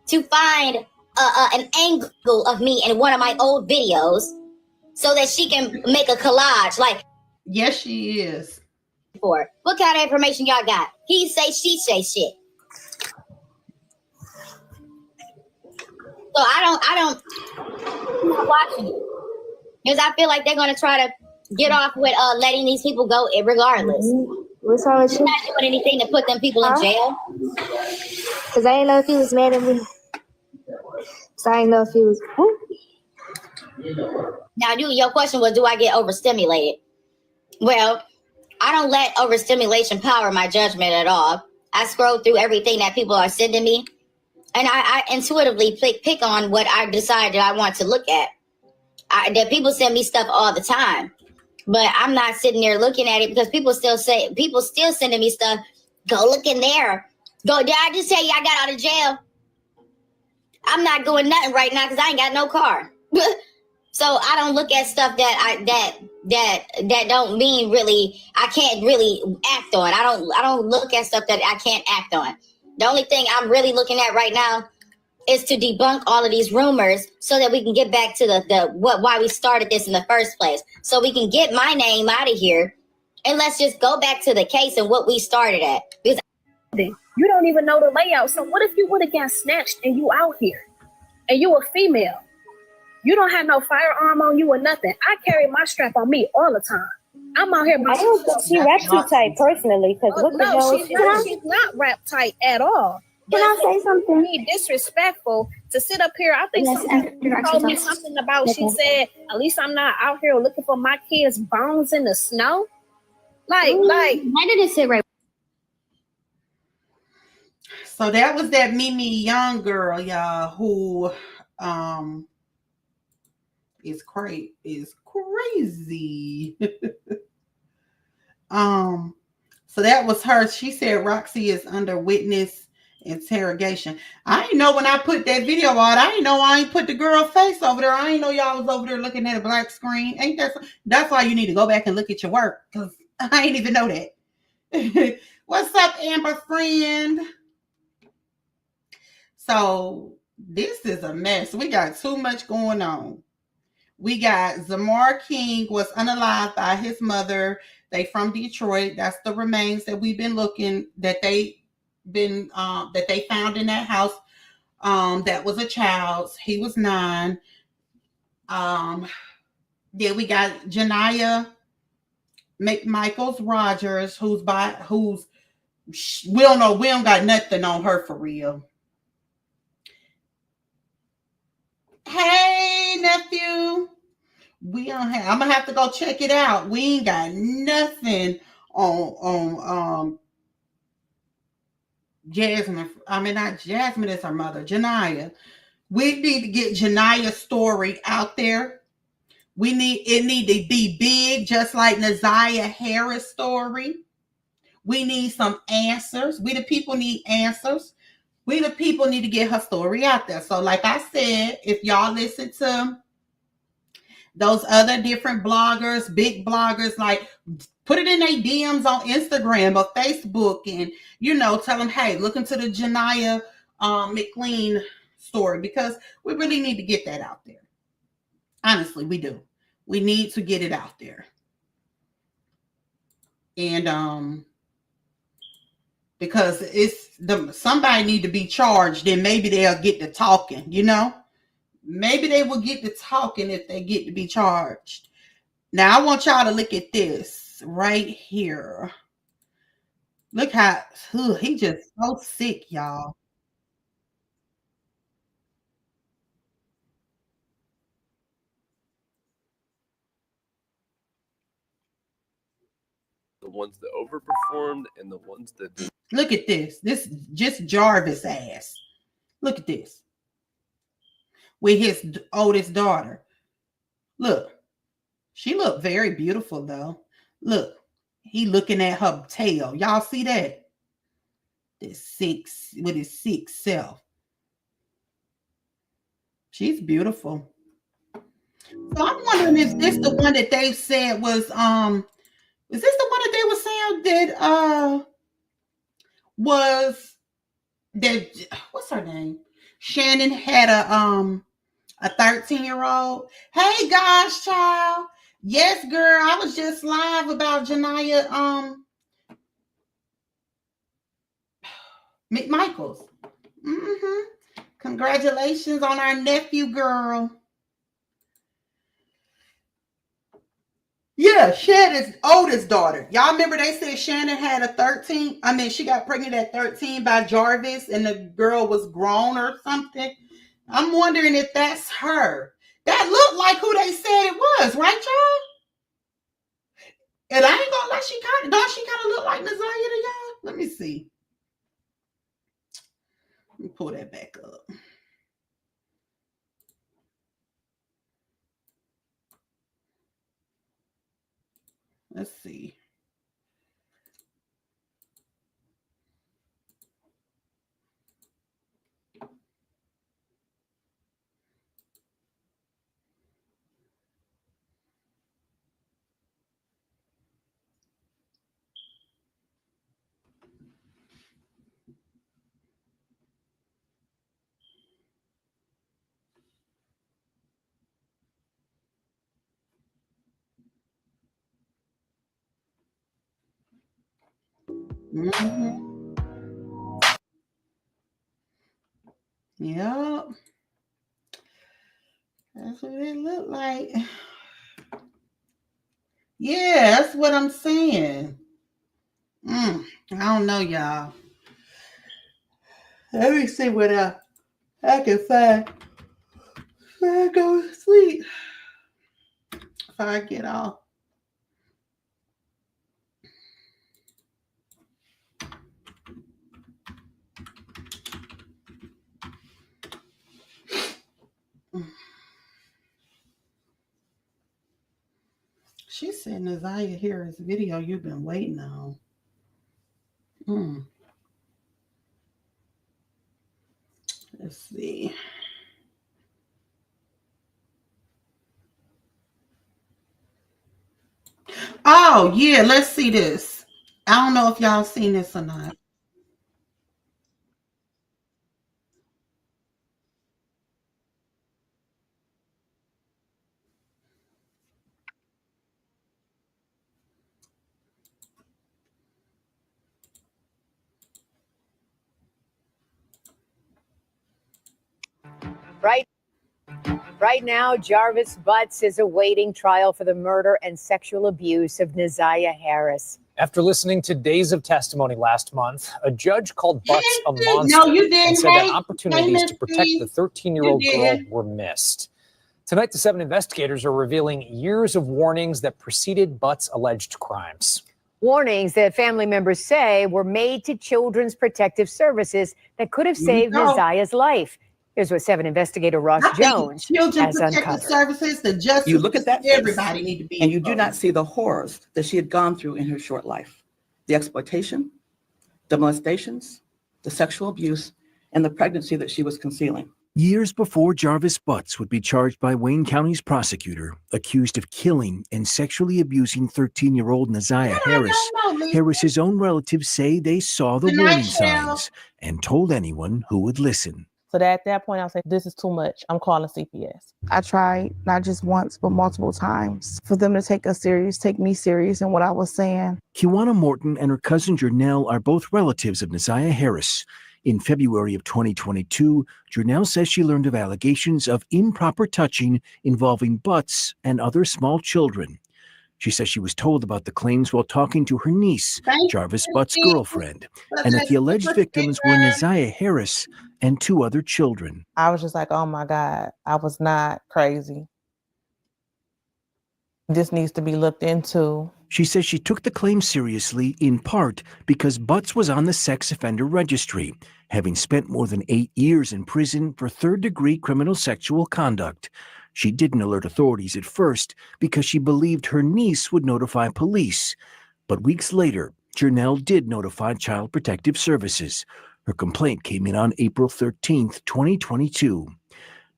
to find an angle of me in one of my old videos so that she can make a collage. Like, yes, she is. What kind of information y'all got? He say, she say shit. So I'm not watching it because I feel like they're gonna try to get off with letting these people go regardless. What's wrong with you? You're not doing anything to put them people in jail. Because I didn't know if he was mad at me. So I didn't know if he was. Now, your question was, do I get overstimulated? Well, I don't let overstimulation power my judgment at all. I scroll through everything that people are sending me, and I intuitively pick on what I decide that I want to look at. That people send me stuff all the time, but I'm not sitting there looking at it because people still sending me stuff. Go look in there. Did I just tell you I got out of jail? I'm not doing nothing right now because I ain't got no car. So I don't look at stuff that don't mean really, I can't really act on. I don't look at stuff that I can't act on. The only thing I'm really looking at right now is to debunk all of these rumors so that we can get back to why we started this in the first place. So we can get my name out of here, and let's just go back to the case and what we started at. Because you don't even know the layout. So what if you would have got snatched and you out here and you a female? You don't have no firearm on you or nothing. I carry my strap on me all the time. I'm out here. I don't think she wrapped too tight personally, because what the hell is she's not wrapped tight at all. Can I say something? Be disrespectful to sit up here. I think somebody told me something about. She said, "At least I'm not out here looking for my kids' bones in the snow." Like, why did it say right? So that was that Mimi Young girl, y'all, who is crazy. So that was her. She said Roxy is under witness interrogation. I didn't know when I put that video out. I didn't know I ain't put the girl face over there. I didn't know y'all was over there looking at a black screen. Ain't that's why you need to go back and look at your work, because I didn't even know that. What's up, Amber friend? So this is a mess. We got too much going on. We got Zamar King was unalived by his mother. They from Detroit. That's the remains that we've been looking, that they found in that house. That was a child's. He was 9. Then we got Janiah McMichael Rogers, we don't know. We don't got nothing on her for real. Hey, nephew. I'm gonna have to go check it out. We ain't got nothing on Jasmine. I mean, not Jasmine, is her mother, Janiah. We need to get Janiah's story out there. It need to be big, just like Naziah Harris' story. We need some answers. We the people need answers. We the people need to get her story out there. So like I said, if y'all listen to those other different bloggers, big bloggers, like put it in their DMs on Instagram or Facebook, and tell them, hey, look into the Janiah McLean story, because we really need to get that out there. Honestly, we do. We need to get it out there. And because somebody need to be charged, then maybe they'll get to talking, Maybe they will get to talking if they get to be charged. Now, I want y'all to look at this right here. Look how he just so sick, y'all. The ones that overperformed and the ones that didn't. Look at this. This just Jarvis ass. Look at this. With his oldest daughter. Look. She looked very beautiful, though. Look. He looking at her tail. Y'all see that? With his sick self. She's beautiful. So I'm wondering, is this the one that they said was is this the one that they were saying that was that what's her name? Shannon had a 13-year-old. Hey gosh, child. Yes, girl. I was just live about Janiah McMichaels. Congratulations on our nephew, girl. Yeah, Shannon's oldest daughter. Y'all remember they said Shannon had a 13? I mean, she got pregnant at 13 by Jarvis, and the girl was grown or something. I'm wondering if that's her. That looked like who they said it was, right, y'all? And I ain't gonna lie, don't she kind of look like Naziah to y'all? Let me see. Let me pull that back up. Let's see. Mm-hmm. Yep. That's what it looked like. Yeah, that's what I'm saying. I don't know, y'all. Let me see what I can find before I go to sleep. If I get off. She said, Nazaya, here is video you've been waiting on. Let's see. Oh, yeah, let's see this. I don't know if y'all seen this or not. Right now, Jarvis Butts is awaiting trial for the murder and sexual abuse of Janiah Harris. After listening to days of testimony last month, a judge called Butts a monster No, you didn't. and said that Hey, opportunities to Miss protect G. the 13-year-old You girl did. were missed. Tonight, the 7 investigators are revealing years of warnings that preceded Butts' alleged crimes. Warnings that family members say were made to Children's Protective Services that could have saved Janiah's life. Here's what 7 investigator Ross Jones Children has Protective uncovered. Services, the justice, You look at that face, everybody need to be and you do involved. not see the horrors that she had gone through in her short life. The exploitation, the molestations, the sexual abuse, and the pregnancy that she was concealing. Years before Jarvis Butts would be charged by Wayne County's prosecutor, accused of killing and sexually abusing 13-year-old Janiah Harris, Harris's own relatives say they saw the warning signs and told anyone who would listen. So that at that point, I was like, this is too much. I'm calling CPS. I tried not just once, but multiple times for them to take me serious in what I was saying. Kiwana Morton and her cousin Jernell are both relatives of Janiah Harris. In February of 2022, Jernell says she learned of allegations of improper touching involving Butts and other small children. She says she was told about the claims while talking to her niece, Jarvis Butts' girlfriend, and that the alleged victims were Janiah Harris and 2 other children. I was just like, oh my God, I was not crazy. This needs to be looked into. She says she took the claim seriously in part because Butts was on the sex offender registry, having spent more than 8 years in prison for third-degree criminal sexual conduct. She didn't alert authorities at first because she believed her niece would notify police. But weeks later, Jernell did notify Child Protective Services. Her complaint came in on April 13th, 2022.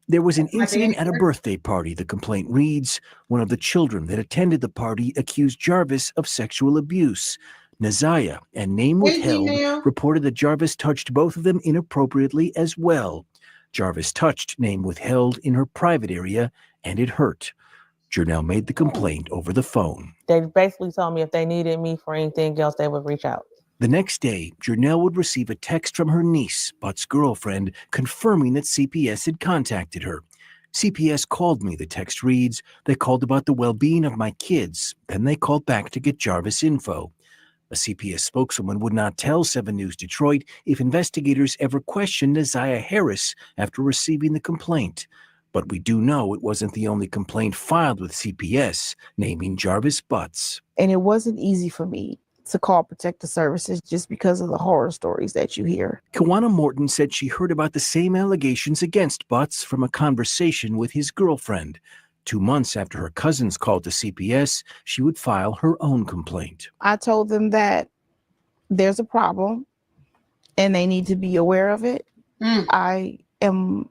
There was an incident at a birthday party, the complaint reads. One of the children that attended the party accused Jarvis of sexual abuse. Janiah, and name withheld, reported that Jarvis touched both of them inappropriately as well. Jarvis touched name withheld in her private area, and it hurt. Jernell made the complaint over the phone. They basically told me if they needed me for anything else, they would reach out. The next day, Jernell would receive a text from her niece, Butts' girlfriend, confirming that CPS had contacted her. CPS called me, the text reads. They called about the well-being of my kids. Then they called back to get Jarvis info. A CPS spokeswoman would not tell 7 News Detroit if investigators ever questioned Janiah Harris after receiving the complaint. But we do know it wasn't the only complaint filed with CPS, naming Jarvis Butts. And it wasn't easy for me to call Protective Services just because of the horror stories that you hear. Kiwana Morton said she heard about the same allegations against Butts from a conversation with his girlfriend. 2 months after her cousins called to CPS, she would file her own complaint. I told them that there's a problem and they need to be aware of it. I am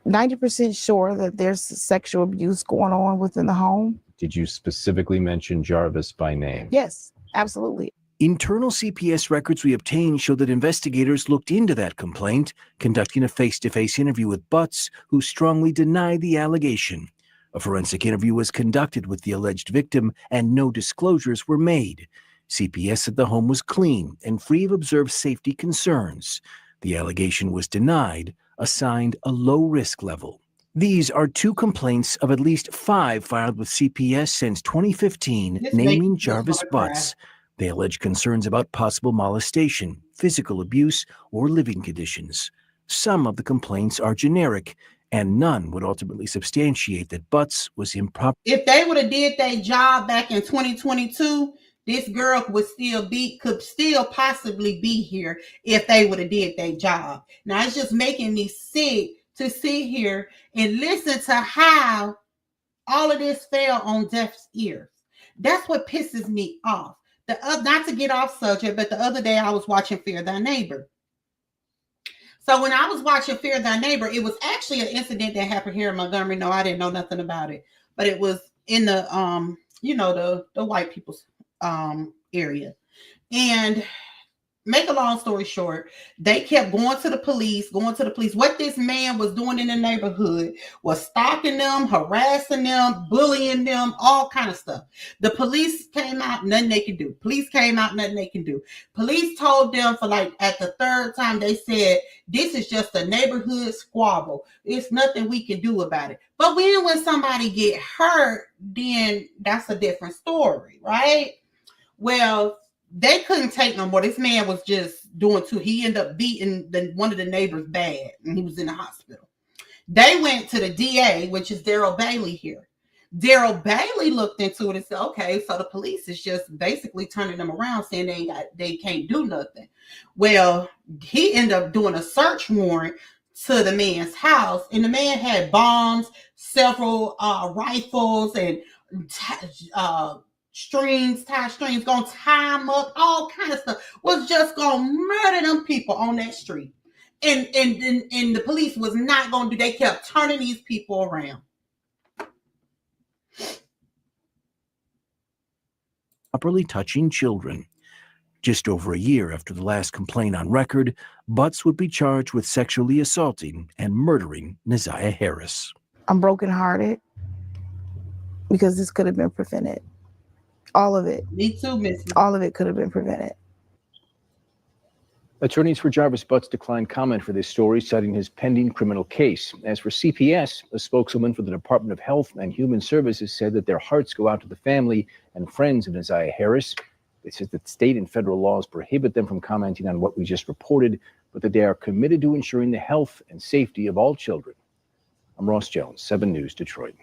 90% sure that there's sexual abuse going on within the home. Did you specifically mention Jarvis by name? Yes, absolutely. Internal CPS records we obtained show that investigators looked into that complaint, conducting a face-to-face interview with Butts, who strongly denied the allegation. A forensic interview was conducted with the alleged victim, and no disclosures were made. CPS said the home was clean and free of observed safety concerns. The allegation was denied, assigned a low risk level. These are 2 complaints of at least 5 filed with CPS since 2015, naming Jarvis Butts. They allege concerns about possible molestation, physical abuse, or living conditions. Some of the complaints are generic, and none would ultimately substantiate that Butts was improper. If they would have did their job back in 2022, this girl could still possibly be here if they would have did their job. Now it's just making me sick to sit here and listen to how all of this fell on deaf ears. That's what pisses me off. Not to get off subject, but the other day I was watching Fear Thy Neighbor. So when I was watching Fear Thy Neighbor, it was actually an incident that happened here in Montgomery. No, I didn't know nothing about it, but it was in the the white people's area. And make a long story short, they kept going to the police. What this man was doing in the neighborhood was stalking them, harassing them, bullying them, all kind of stuff. The police came out, nothing they could do. Police came out, nothing they can do. Police told them for like at the 3rd time, they said, this is just a neighborhood squabble. It's nothing we can do about it. But when somebody get hurt, then that's a different story, right? Well, they couldn't take no more. This man was just doing too. He ended up beating one of the neighbors bad, and he was in the hospital. They went to the DA, which is Daryl Bailey here. Daryl Bailey looked into it and said, okay, so the police is just basically turning them around, saying they can't do nothing. Well, he ended up doing a search warrant to the man's house, and the man had bombs, several rifles, and tie strings, gonna tie them up, all kind of stuff. Was just gonna murder them people on that street. And the police was not gonna do, they kept turning these people around. Properly touching children. Just over a year after the last complaint on record, Butts would be charged with sexually assaulting and murdering Neziah Harris. I'm brokenhearted because this could have been prevented. All of it. Me too, Miss. All of it could have been prevented. Attorneys for Jarvis Butts declined comment for this story, citing his pending criminal case. As for CPS, a spokeswoman for the Department of Health and Human Services said that their hearts go out to the family and friends of Neziah Harris. They said that state and federal laws prohibit them from commenting on what we just reported, but that they are committed to ensuring the health and safety of all children. I'm Ross Jones, 7 News, Detroit.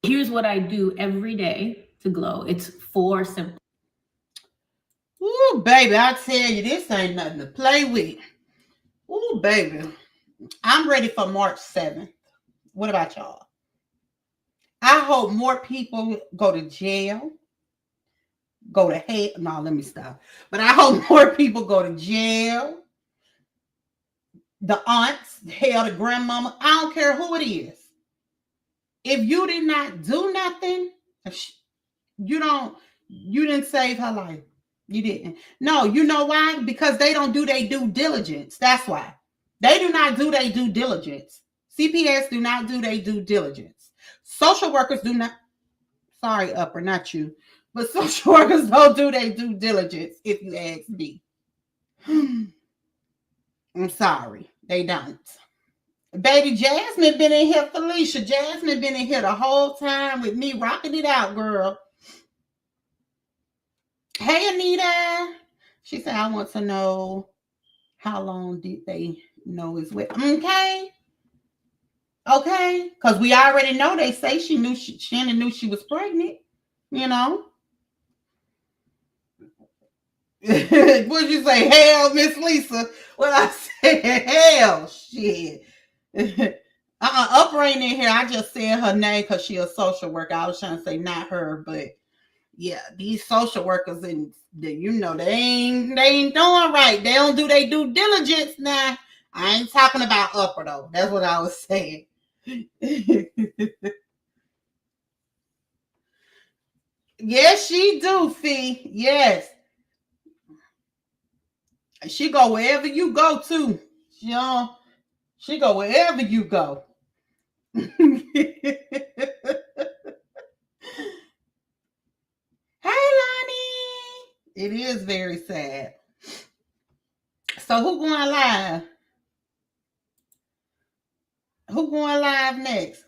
Here's what I do every day to glow. It's 4 simple. Ooh, baby, I tell you, this ain't nothing to play with. Ooh, baby. I'm ready for March 7th. What about y'all? I hope more people go to jail, go to hell. No, let me stop. But I hope more people go to jail. The aunts, hell, the grandmama, I don't care who it is. If you did not do nothing, you didn't save her life. You didn't. No, you know why? Because they don't do their due diligence. That's why. They do not do their due diligence. CPS do not do their due diligence. Social workers do not. Sorry, Upper, not you. But social workers don't do their due diligence, if you ask me. I'm sorry. They don't. Baby, Jasmine been in here, Felicia. Jasmine been in here the whole time with me, rocking it out, girl. Hey, Anita. She said, I want to know how long did they know is with. Okay. Okay. Because we already know they say Shannon knew she was pregnant. You know. What'd you say? Hell, Miss Lisa. What I said? Hell, shit. Upper ain't in here. I just said her name because she a social worker. I was trying to say not her, but yeah, these social workers and they ain't doing right. They don't do their due diligence now. I ain't talking about Upper though. That's what I was saying. Yes, she do, Fee. Yes. She go wherever you go to. She go wherever you go. Hey, Lonnie. It is very sad. So who going live? Who going live next?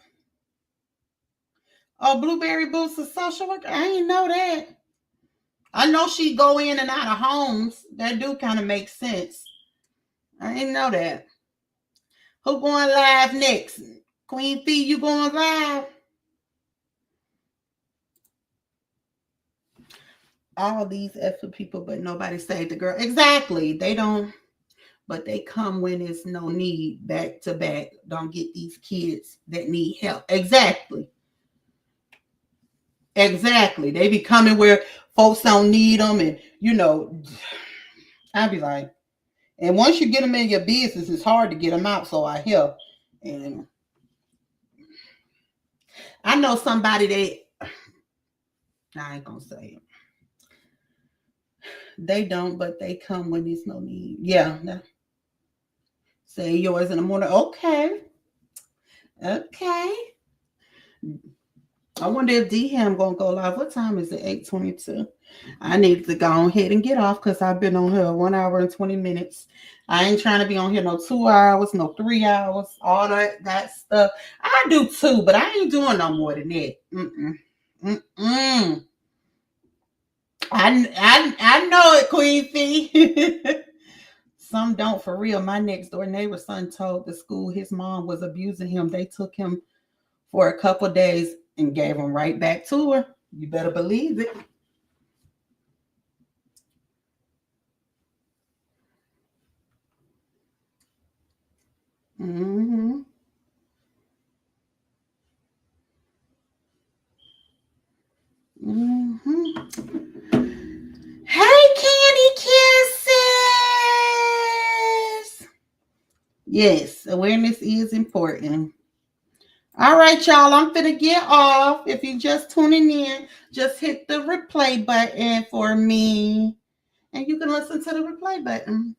Oh, Blueberry Boots, a social worker? I didn't know that. I know she go in and out of homes. That do kind of make sense. I didn't know that. Who going live next? Queen Fee, you going live? All these effort people, but nobody saved the girl. Exactly. They don't, but they come when there's no need, back to back. Don't get these kids that need help. Exactly. Exactly. They be coming where folks don't need them. And, you know, I'd be like, and once you get them in your business, it's hard to get them out. So I help. And I know somebody that, I ain't going to say it. They don't, but they come when there's no need. Yeah. Say yours in the morning. Okay. Okay. I wonder if D-Ham going to go live. What time is it? 8:22. I need to go ahead and get off because I've been on here 1 hour and 20 minutes. I ain't trying to be on here no 2 hours, no 3 hours, all that stuff. I do too, but I ain't doing no more than that. I know it, Queen Fee. Some don't for real. My next door neighbor's son told the school his mom was abusing him. They took him for a couple days and gave him right back to her. You better believe it. Mm-hmm. Mm-hmm. Hey, Candy Kisses. Yes, awareness is important. All right, y'all, I'm finna get off. If you're just tuning in, just hit the replay button for me. And you can listen to the replay button.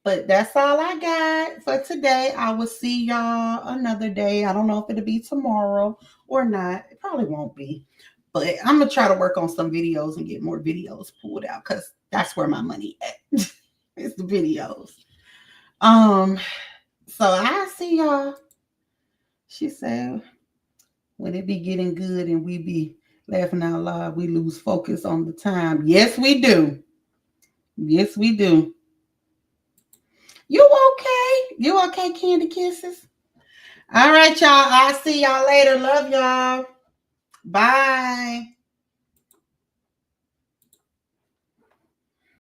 But that's all I got for today. I will see y'all another day. I don't know if it'll be tomorrow or not. It probably won't be. But I'm going to try to work on some videos and get more videos pulled out because that's where my money at. It's the videos. So I see y'all. She said, when it be getting good and we be laughing out loud, we lose focus on the time. Yes, we do. Yes, we do. You okay? You okay, Candy Kisses? All right, y'all. I'll see y'all later. Love y'all. Bye.